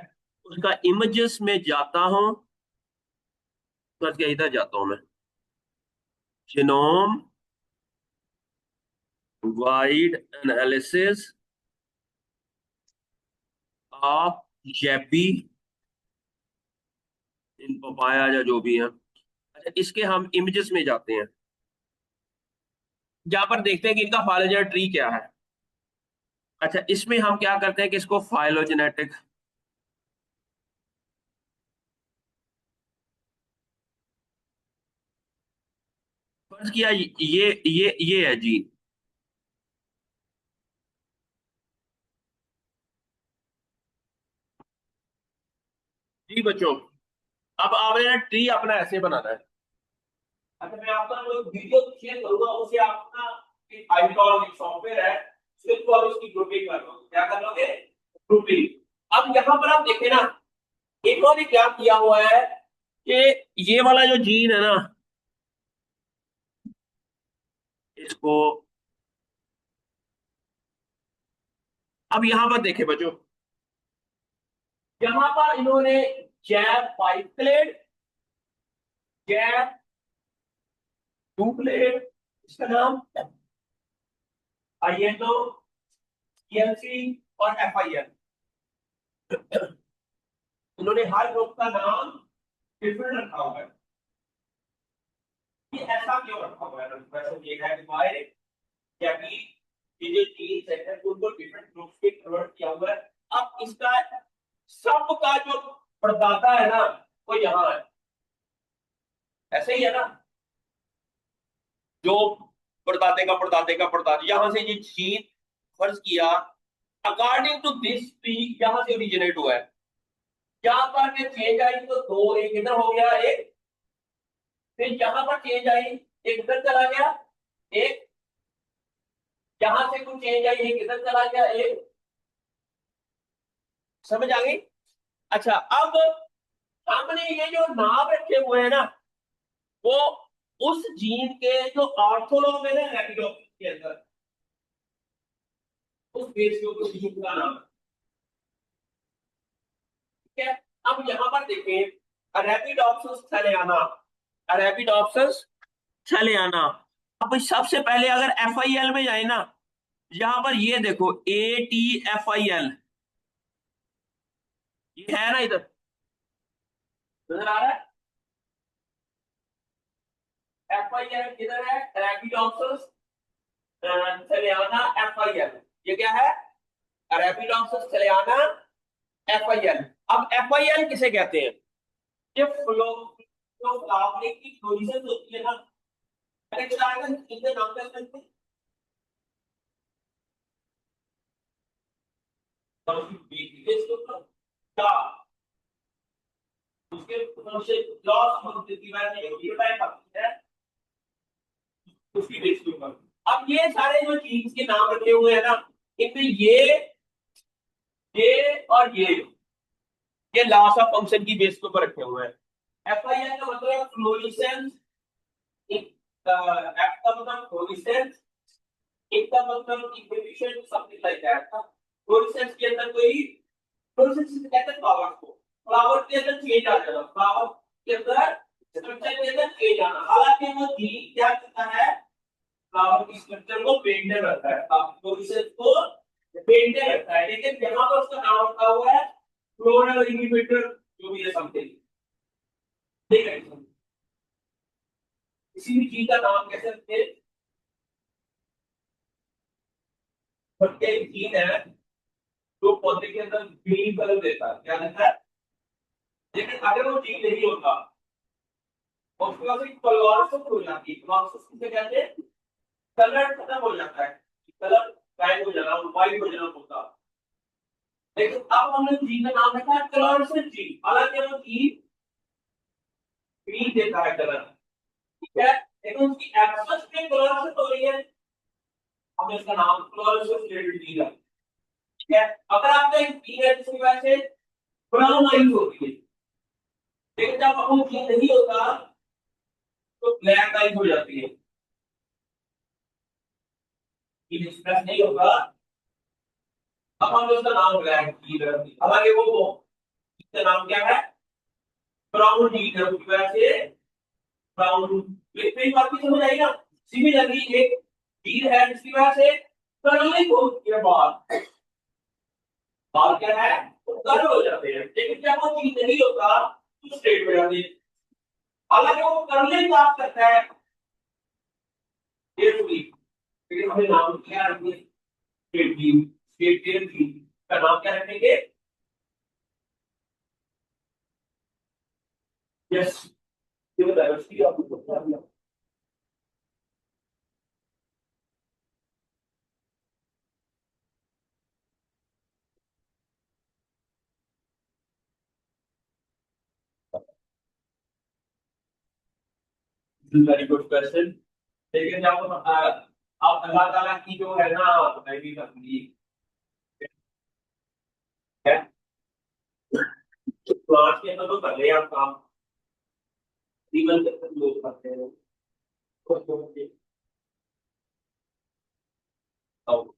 उसका इमेजेस में जाता हूं, फर्ज किया इधर जाता हूं मैं, genome wide analysis of JB in papaya या जो भी है। अच्छा इसके हम इमेजेस में जाते हैं, जहां पर देखते हैं कि इनका फाइलोजेनेटिक ट्री क्या है। अच्छा इसमें हम क्या करते हैं कि इसको फाइलोजेनेटिक, फर्ज किया ये है जीन, जी बच्चों। अब आपने ना ट्री अपना ऐसे बनाना है। अच्छा मैं आपका जो वीडियो शेयर करूंगा उसे आप ना एक आइकॉन एक सॉफ्टवेयर है उसके थ्रू आप इसकी ग्रुपिंग कर लो, क्या कर लोगे, ग्रुपिंग। अब यहाँ पर आप देखें ना इन्होंने क्या किया हुआ है कि ये वाला जो जीन है ना इसको, अब यहाँ पर देखें बच्चों, यहाँ पर इन्होंने जैब 5 प्लेट, जैब 2 प्लेट, इसका नाम INO ELC और FIL, इन्होंने हर ग्रुप का नाम डिफरेंट रखा हुआ है। ये ऐसा क्यों रखा हुआ है, क्वेश्चन ये है कि भाई क्या कि ये जो तीन सेट है उनको डिफरेंट ग्रुप्स में कन्वर्ट किया हुआ है। अब इसका सबका जो प्रदाता है ना वो यहाँ है, ऐसे ही है ना। जो परदादे का परदादे का परदादे, यहां से ये जीन फर्ज किया अकॉर्डिंग टू दिस ट्री यहां से ओरिजिनेट हुआ है। यहाँ पर फिर चेंज आई तो दो, एक इधर हो गया एक, फिर यहाँ पर चेंज आई एक इधर चला गया एक, यहां से कुछ चेंज आई एक इधर चला गया एक। समझ आ गई? अच्छा, अब हमने ये जो नाम रखे हुए हैं ना, वो उस जीन के जो ऑर्थोलॉग है ना रैपिडोप्सिस के अंदर, उस बेस के ऊपर जीन का नाम। ठीक है, अब यहां पर देखें अरेबिडोप्सिस थैलियाना, अरेबिडोप्सिस थैलियाना। अब सबसे पहले अगर FIL में जाए ना, यहां पर ये देखो ATFIL, ये है ना, इधर नजर आ रहा है? FIL किधर है? अरेबिडोप्सिस थैलियाना FIL, ये क्या है? Arabidopsis थैलियाना FIL। अब FIL किसे कहते हैं? ये फ्लो, जो फ्लावरिंग की प्रोविजन होती है ना, अरे इनके नाम क्या करते हैं? क्या उसके सबसे लॉस होती है ये टाइप आती है उसकी बेस के ऊपर। अब ये सारे जो चीज के नाम रखे हुए हैं ना, इनमें ये और ये लॉस ऑफ फंक्शन की बेस के ऊपर रखे हुए हैं। FIL का मतलब फ्लोरिसेंस, एक F का मतलब फ्लोरिसेंस, एक का मतलब इक्वेशन समथिंग लाइक दैट था। फ्लोरिसेंस के अंदर कोई, फ्लोरिसेंस से कहते हैं फ्लावर को, फ्लावर के अंदर चेंज आ जाना, फ्लावर के अंदर स्ट्रक्चर के अंदर चेंज आना। हालांकि वो जीन क्या करता है, फ्लावर की स्ट्रक्चर को मेंटेन रखता है, फ्लोरिसेंस को मेंटेन रखता है, लेकिन यहाँ पर उसका नाम रखा हुआ है फ्लोरल इनहिबिटर, जो भी है समथिंग। ठीक है, किसी भी चीज का नाम कैसे रखते हैं? प्रत्येक जीन है जो पौधे के अंदर ग्रीन कलर देता है, क्या देता है? लेकिन अगर वो जीन नहीं होता और उसके बाद क्लोरोसिस हो जाती है, क्लोरोसिस किसे कहते हैं? कलर खत्म हो जाता है, कलर गायब हो जाना, व्हाइट हो जाना होता। लेकिन अब हमने जीन का नाम रखा है क्लोरोसिस जीन, हालांकि वो जीन ग्रीन देता है कलर। ठीक है, लेकिन उसकी एब्सेंस में क्लोरोसिस हो रही है, हमने इसका नाम क्लोरोसिस रिलेटेड जीन रखा। ठीक है, अगर आपका एक जीन है जिसकी वजह से ब्राउन आइज होती है, लेकिन जब वो जीन नहीं होता तो ब्लैक आइज हो जाती है, जीन एक्सप्रेस नहीं होगा, अब हमने उसका नाम ब्लैक जीन रख दिया। हालांकि वो इसका नाम क्या है? ब्राउन जीन है, उसकी वजह से ब्राउन। मेरी बात की समझ आई ना? सिमिलरली एक जीन है जिसकी वजह से कर्लिंग होती है, बाल, बाल क्या है, वो कर्ल हो जाते हैं, लेकिन जब वो जीन नहीं होता तो स्ट्रेट हो जाते हैं। हालांकि वो कर्लिंग काम करता है केयरफुली, लेकिन हमें नाम क्या रखेंगे? Straight gene, straight tail gene का नाम क्या रखेंगे? यस, ये diversity of very good question. लेकिन जब आप अल्लाह ताला की जो है ना नबी तकलीफ है, तो आज के अंदर तो कर रहे हैं आप काम, जीवन के अंदर लोग करते हैं और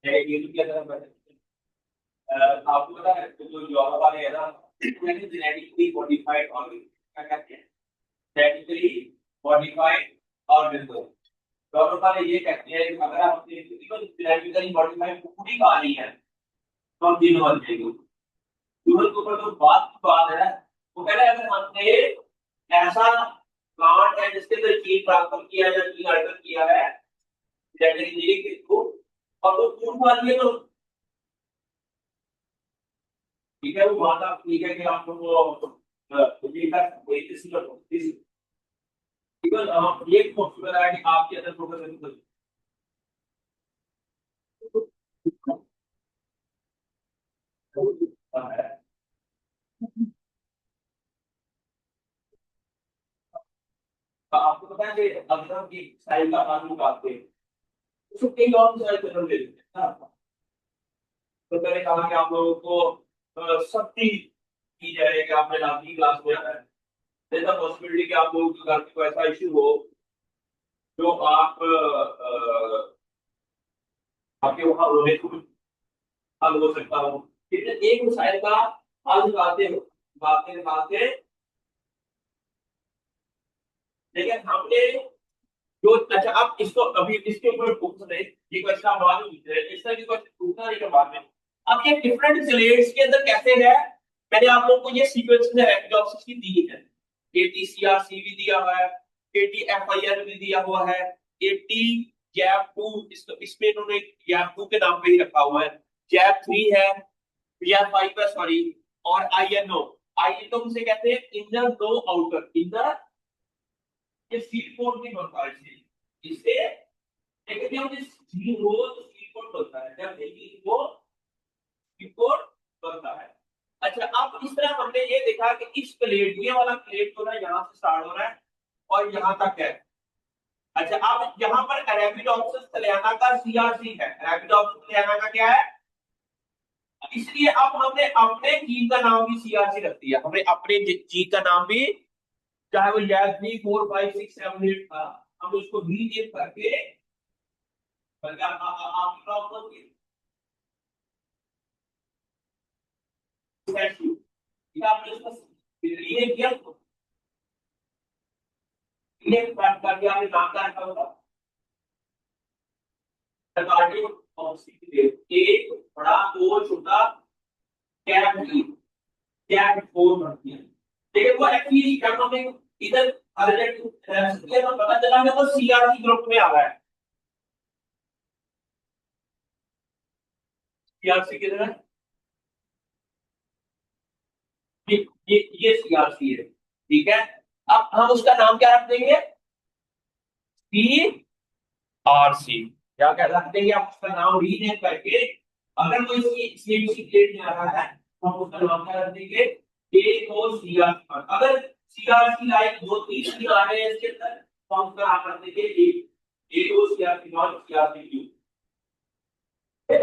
ये तो क्या था, आपको पता है जो यूरोप वाले है ना, जेनेटिकली मॉडिफाइड ऑर्गेनिज्म, क्या कहते हैं, जेनेटिकली मॉडिफाइड ऑर्गेनिज्म। डॉक्टर वाले ये कहते हैं कि अगर आप अपने जेनेटिकली मॉडिफाइड पूरी खा ली है तो हम जीनो बन जाएंगे। ह्यूमन के ऊपर तो बात है, वो कह रहे हैं अगर हमने ऐसा प्लांट है जिसके अंदर जीन ट्रांसफर किया या जीन अल्टर किया है जेनेटिकली के थ्रू, और तो फूड खा लिए तो ठीक है, वो बात आप ठीक है कि आप वो इवन ये पॉसिबल है कि आपके अंदर प्रोग्रेस है। तो आपको पता है कि अगर हम एक साइज का आलू काटते हैं उसको कई और साइज कलर दे देते हैं ना। तो मैंने कहा कि आप लोगों को सख्ती की जाए कि आपने लाठी क्लास में आना है, देयर इज अ पॉसिबिलिटी कि आप लोगों के घर में कोई ऐसा इशू हो जो आप आपके वहां रोने को हल हो सकता हो। लेकिन एक मसाइल का हल निकालते हो बातें निकालते, लेकिन हमने जो अच्छा अब इसको अभी इसके ऊपर फोकस नहीं, ये क्वेश्चन आप बाद में पूछ रहे हैं, इस तरह की क्वेश्चन पूछना नहीं के बाद में। अब ये डिफरेंट ग्रेड्स के अंदर कैसे है, मैंने आप लोगों को ये सीक्वेंस में रैपिडोप्सिस की दी है। एटीसीआरसी भी दिया हुआ है, एटीएफआईआर भी दिया हुआ है, एटी जैप 2 इसमें इन्होंने जैप 2 के नाम पे ही रखा हुआ है, जैप 3 है, जैप 5 है सॉरी, और आईएनओ। आईएनओ किसे कहते हैं, इनर नो आउटर, इनर ये सीड कोड नहीं बनता है इससे, लेकिन जब इस जीन हो तो सीड कोड बनता है, जब नहीं वो सीड कोड बनता है। अच्छा अब इस तरह हमने ये देखा कि इस प्लेट, ये वाला प्लेट जो है यहाँ से स्टार्ट हो रहा है और यहाँ तक है। अच्छा अब यहाँ पर अरेबिडोप्सिस थलियाना का सीआरसी है, अरेबिडोप्सिस थलियाना का क्या है, इसलिए अब हमने अपने जीन का नाम भी सीआरसी रख दिया, हमने अपने जीन का नाम भी, चाहे वो याद 3 4 5 6 7 8 था, हम उसको रीनेम करके बल्कि आप प्रॉब्लम की स्टैच्यू ठीक है, आपने उसको रीनेम किया तो रीनेम करके आपने नाम क्या रखा होगा, गार्डियन ऑफ सिटी, एक बड़ा दो छोटा कैप की कैप फोर बनती है। लेकिन वो एक्चुअली जब हमने इधर अलर्ट किया तो पता चला कि वो सीआरसी ग्रुप में आ रहा है। सीआरसी किधर है, ये सीआरसी है, ठीक है। अब हम उसका नाम क्या रख देंगे, सी आर सी, क्या कह रख देंगे, आप उसका नाम रीनेम करके, अगर कोई सीएमसी क्रिएट नहीं आ रहा है तो हम उसका नाम क्या रख देंगे, ए ओ सी आर, अगर सी आर सी लाइक दो तीन चीज आ रहे हैं इसके अंदर तो हम उसका नाम रख देंगे A O C R C not C R C Q. तो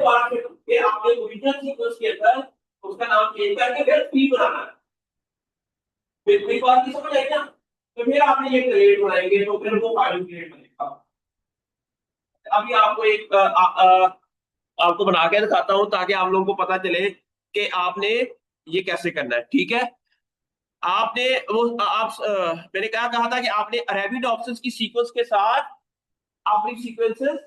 फिर आपने ओरिजिनल सीक्वेंस के अंदर उसका नाम चेंज करके फिर पी बनाना है, फिर कोई बात नहीं समझ आई ना, तो फिर आपने ये क्रिएट बनाएंगे तो फिर वो फाइल क्रिएट बनेगा। अभी आपको एक आपको बना के दिखाता हूं ताकि आप लोगों को पता चले कि आपने ये कैसे करना है, ठीक है। आपने वो आप मैंने क्या कहा था कि आपने अरेबिडोप्सिस की सीक्वेंस के साथ अपनी सीक्वेंसेस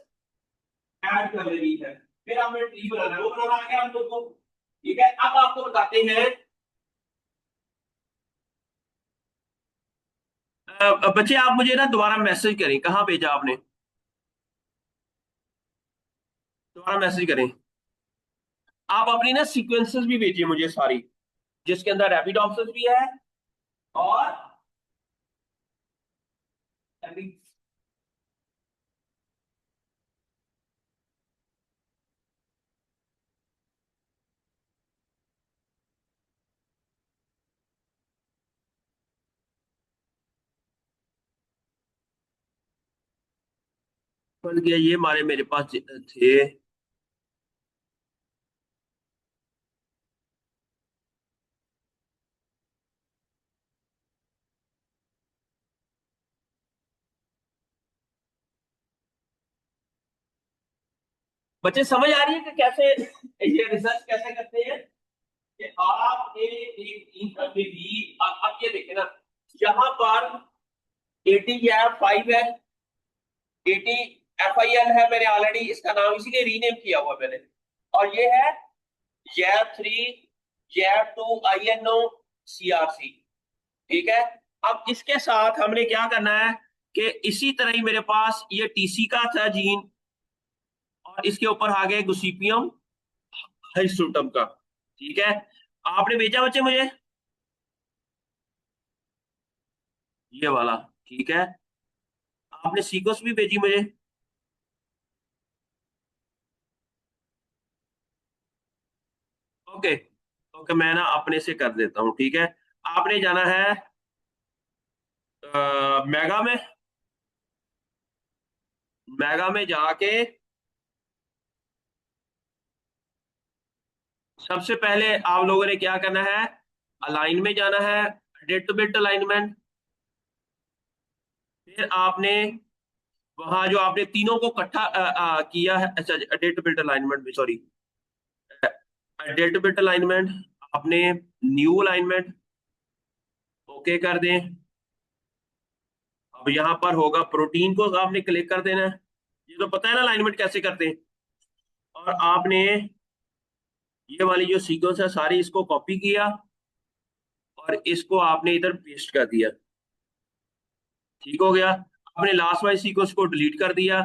ऐड कर लेनी है, फिर आपने ट्री बनाना है, वो बनाना आ गया हम लोग को, ठीक है। अब आपको बताते हैं बच्चे आप मुझे ना दोबारा मैसेज करें, कहाँ भेजा आपने, दोबारा मैसेज करें। आप अपनी ना सीक्वेंसेस भी भेजिए मुझे सारी, जिसके अंदर रैपिडोप्सिस भी है और बन गया, ये हमारे मेरे पास थे। बच्चे समझ आ रही है कि कैसे ये रिसर्च कैसे करते हैं, कि आपने एक जीन फैमिली ली, अब ये देखे ना, यहाँ पर 80 क्या है, 5 है, 80 FIL है, मैंने ऑलरेडी इसका नाम इसीलिए रीनेम किया हुआ मैंने। और ये है जैब 3, जैब 2 INO CRC। ठीक है। अब इसके साथ हमने क्या करना है कि इसी तरह ही मेरे पास ये TC का था जीन, और इसके ऊपर आ गए गुसिपियम हिस्टोटम का। ठीक है। आपने भेजा बच्चे मुझे ये वाला। ठीक है। आपने सीक्वेंस भी भेजी मुझे। ओके। ओके, मैं ना अपने से कर देता हूँ। ठीक है। आपने जाना है मेगा में। मेगा में जाके सबसे पहले आप लोगों ने क्या करना है, अलाइन में जाना है, डेट टू बिट अलाइनमेंट। फिर आपने वहां जो आपने तीनों को इकट्ठा किया है, अच्छा, डेट टू बिट अलाइनमेंट भी, sorry, date to bit alignment, आपने न्यू अलाइनमेंट ओके कर दें। अब यहाँ पर होगा प्रोटीन को आपने क्लिक कर देना है। ये तो पता है ना अलाइनमेंट कैसे करते हैं। और आपने ये वाली जो सीक्वेंस है सारी इसको कॉपी किया और इसको आपने इधर पेस्ट कर दिया। ठीक हो गया। आपने लास्ट वाली सीक्वेंस को डिलीट कर दिया।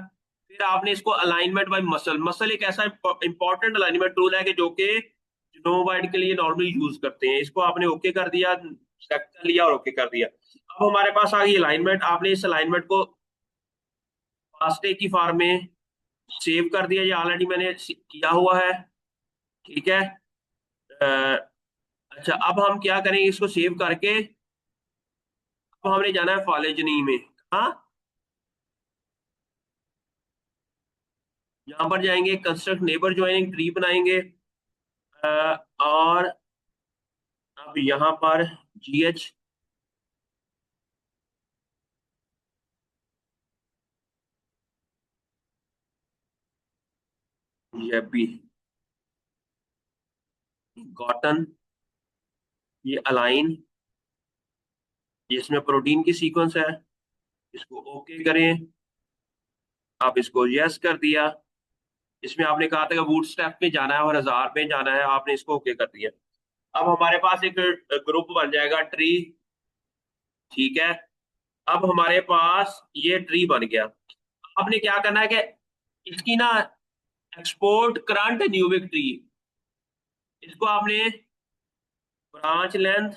फिर आपने इसको अलाइनमेंट बाय मसल, मसल एक ऐसा इंपॉर्टेंट अलाइनमेंट टूल है कि जो कि नोवाइड के लिए नॉर्मली यूज करते हैं। इसको आपने ओके कर दिया, सेलेक्ट कर लिया और ओके कर दिया। अब हमारे पास आ गई अलाइनमेंट। आपने इस अलाइनमेंट को फास्टे की फॉर्म में सेव कर दिया, ये ऑलरेडी मैंने किया हुआ है। ठीक है। अ, अच्छा, अब हम क्या करेंगे, इसको सेव करके अब हमने जाना है फॉलेजनी में। हाँ, यहाँ पर जाएंगे, कंस्ट्रक्ट नेबर ज्वाइनिंग ट्री बनाएंगे। और अब यहाँ पर GH, ये भी कॉटन, ये अलाइन, ये इसमें प्रोटीन की सीक्वेंस है, इसको ओके करें। आप इसको यस कर दिया। इसमें आपने कहा था कि बूट स्टेप पे जाना है और 1000 पे जाना है, आपने इसको ओके कर दिया। अब हमारे पास एक ग्रुप बन जाएगा ट्री। ठीक है। अब हमारे पास ये ट्री बन गया। आपने क्या करना है कि इसकी ना एक्सपोर्ट करंट न्यूबिक ट्री, इसको आपने ब्रांच लेंथ,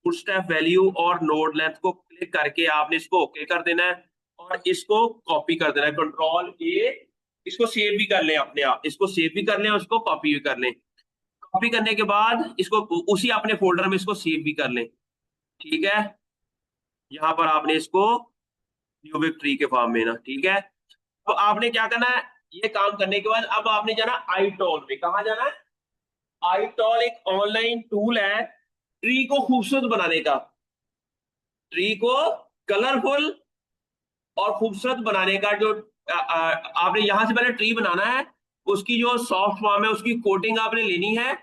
फुटस्टेप वैल्यू और नोड लेंथ को क्लिक करके आपने इसको ओके कर देना है और इसको कॉपी कर देना है, Ctrl+A। इसको सेव भी कर लें अपने आप, इसको सेव भी कर लें और इसको कॉपी भी कर लें। कॉपी करने के बाद इसको उसी अपने फोल्डर में इसको सेव भी कर लें। ठीक है। यहाँ पर आपने इसको न्यूबिक ट्री के फॉर्म में ना। ठीक है। तो आपने क्या करना है, ये काम करने के बाद अब आपने जाना आईटॉल में। कहा जाना है, आईटॉल एक ऑनलाइन टूल है ट्री को खूबसूरत बनाने का, ट्री को कलरफुल और खूबसूरत बनाने का। जो आपने यहां से पहले ट्री बनाना है, उसकी जो सॉफ्ट फॉर्म है उसकी कोटिंग आपने लेनी है,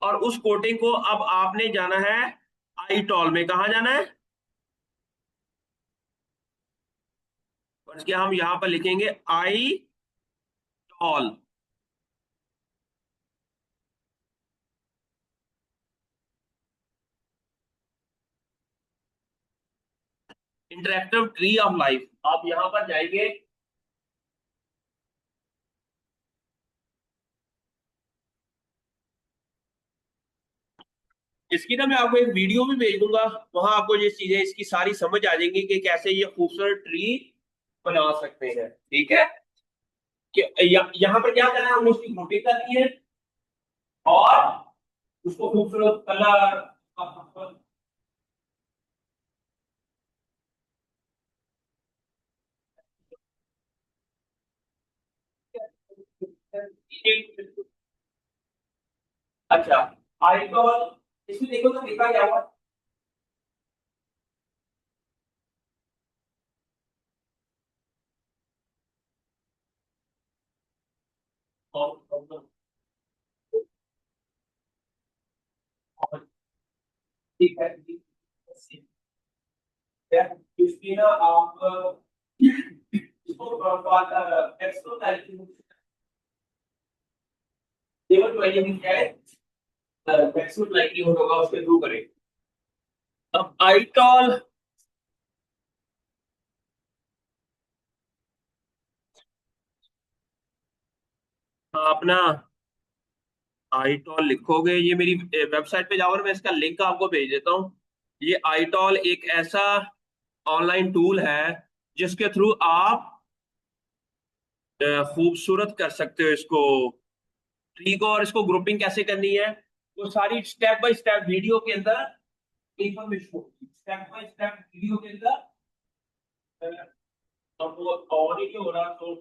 और उस कोटिंग को अब आपने जाना है आईटॉल में। कहा जाना है, बस क्या हम यहां पर लिखेंगे iTOL. Interactive tree of life, आप यहां पर जाएंगे। इसकी ना मैं आपको एक वीडियो भी भेज दूंगा, वहां आपको ये चीजें इसकी सारी समझ आ जाएंगी कि कैसे ये खूबसूरत ट्री बना सकते हैं। ठीक है। कि यहाँ पर क्या करना है, हमने उसकी ग्रुपिंग करनी है और उसको खूबसूरत कलर, अच्छा, आइकॉन, इसमें देखो तो लिखा क्या हुआ। इसको केवल ट्वेंटी क्या है, मैक्सिमम लाइक्लीहुड होगा उसके थ्रू करें। अब आईटॉल अपना आईटॉल लिखोगे, ये मेरी वेबसाइट पे जाओगे, मैं इसका लिंक आपको भेज देता हूँ। ये आईटॉल एक ऐसा ऑनलाइन टूल है जिसके थ्रू आप खूबसूरत कर सकते हो इसको, ट्री को। और इसको ग्रुपिंग कैसे करनी है वो सारी स्टेप बाय स्टेप वीडियो के अंदर इंफॉर्मेशन होगी, स्टेप बाय स्टेप वीडियो के अंदर। अब वो और ही नहीं हो रहा तो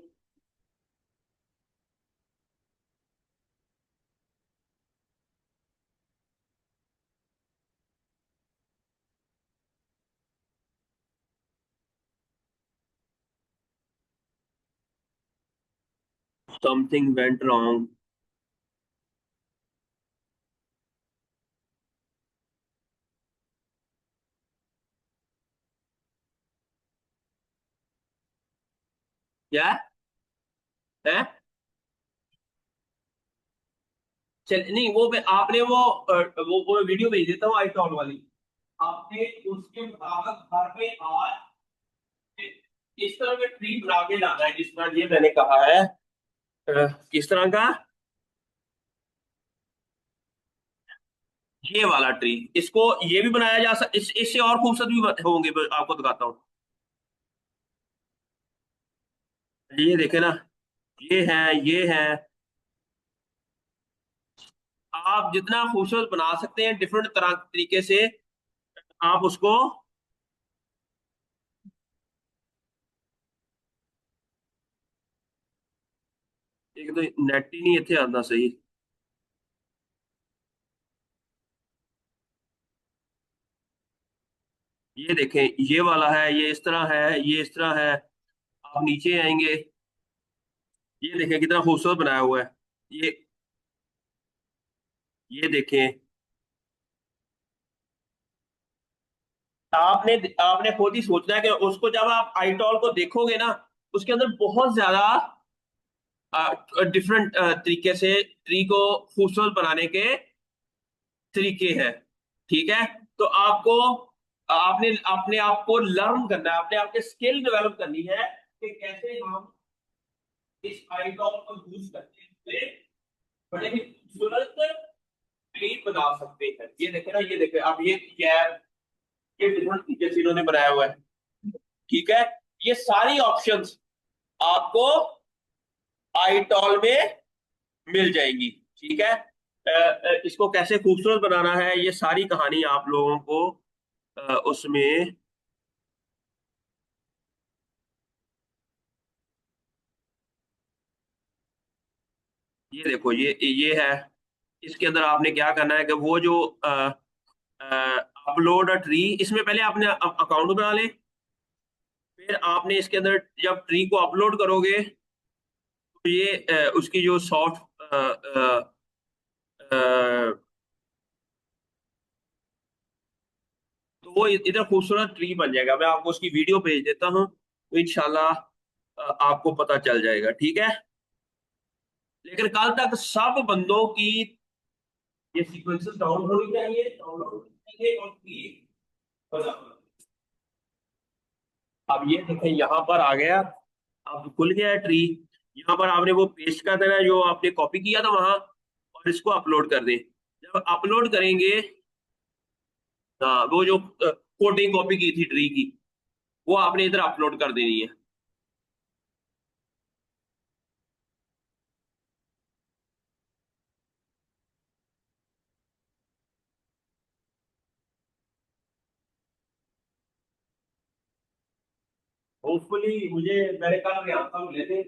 समथिंग वेंट रॉन्ग। क्या है? चल नहीं, वो आपने वो वीडियो भेज देता हूँ आईटॉल वाली। आपने उसके मुताबिक घर पे आज इस तरह का ट्री बना के लाना है जिस तरह ये मैंने कहा है। किस तरह का? ये वाला ट्री, इसको ये भी बनाया जा सकता, इससे और खूबसूरत भी होंगे, मैं आपको दिखाता हूँ। ये देखे ना, ये है, ये है। आप जितना खूबसूरत बना सकते हैं डिफरेंट तरह तरीके से, आप उसको। एक तो नेट ही नहीं इतने आना सही। ये देखें, ये वाला है, ये इस तरह है, ये इस तरह है। आप नीचे आएंगे, ये देखें कितना खूबसूरत बनाया हुआ है। ये ये देखें। आपने आपने खुद ही सोचना है कि उसको जब आप आईटॉल को देखोगे ना, उसके अंदर बहुत ज्यादा डिफरेंट तरीके से ट्री को खूबसूरत बनाने के तरीके हैं। ठीक है, तो आपको आपने अपने आप को लर्न करना है, अपने आप के स्किल डेवलप करनी है कि कैसे हम इस आईटॉल को यूज करते हुए बड़े ही खूबसूरत ट्री बना सकते हैं। ये देखे ना, ये देखे अब, ये क्या है, ये डिफरेंट तरीके से इन्होंने बनाया हुआ है। ठीक है, ये सारी ऑप्शंस आपको आईटॉल में मिल जाएंगी। ठीक है, इसको कैसे खूबसूरत बनाना है ये सारी कहानी आप लोगों को उसमें। ये देखो, ये है। इसके अंदर आपने क्या करना है कि वो जो अपलोड अ ट्री, इसमें पहले आपने अकाउंट बना ले। फिर आपने इसके अंदर जब ट्री को अपलोड करोगे तो ये उसकी जो सॉफ्ट तो वो इधर खूबसूरत ट्री बन जाएगा। मैं आपको उसकी वीडियो भेज देता हूँ, तो इंशाल्लाह आपको पता चल जाएगा। ठीक है, लेकिन कल तक सब बंदों की ये सीक्वेंसेस डाउनलोड होनी चाहिए, डाउनलोड होनी चाहिए और ट्री बना। अब ये देखें, यहाँ पर आ गया, अब खुल गया है ट्री। यहाँ पर आपने वो पेस्ट कर देना है जो आपने कॉपी किया था वहां, और इसको अपलोड कर दें। जब अपलोड करेंगे, हाँ, वो जो कोडिंग कॉपी की थी ट्री की, वो आपने इधर अपलोड कर देनी है। होपफुली मुझे मेरे कल यहाँ मिले थे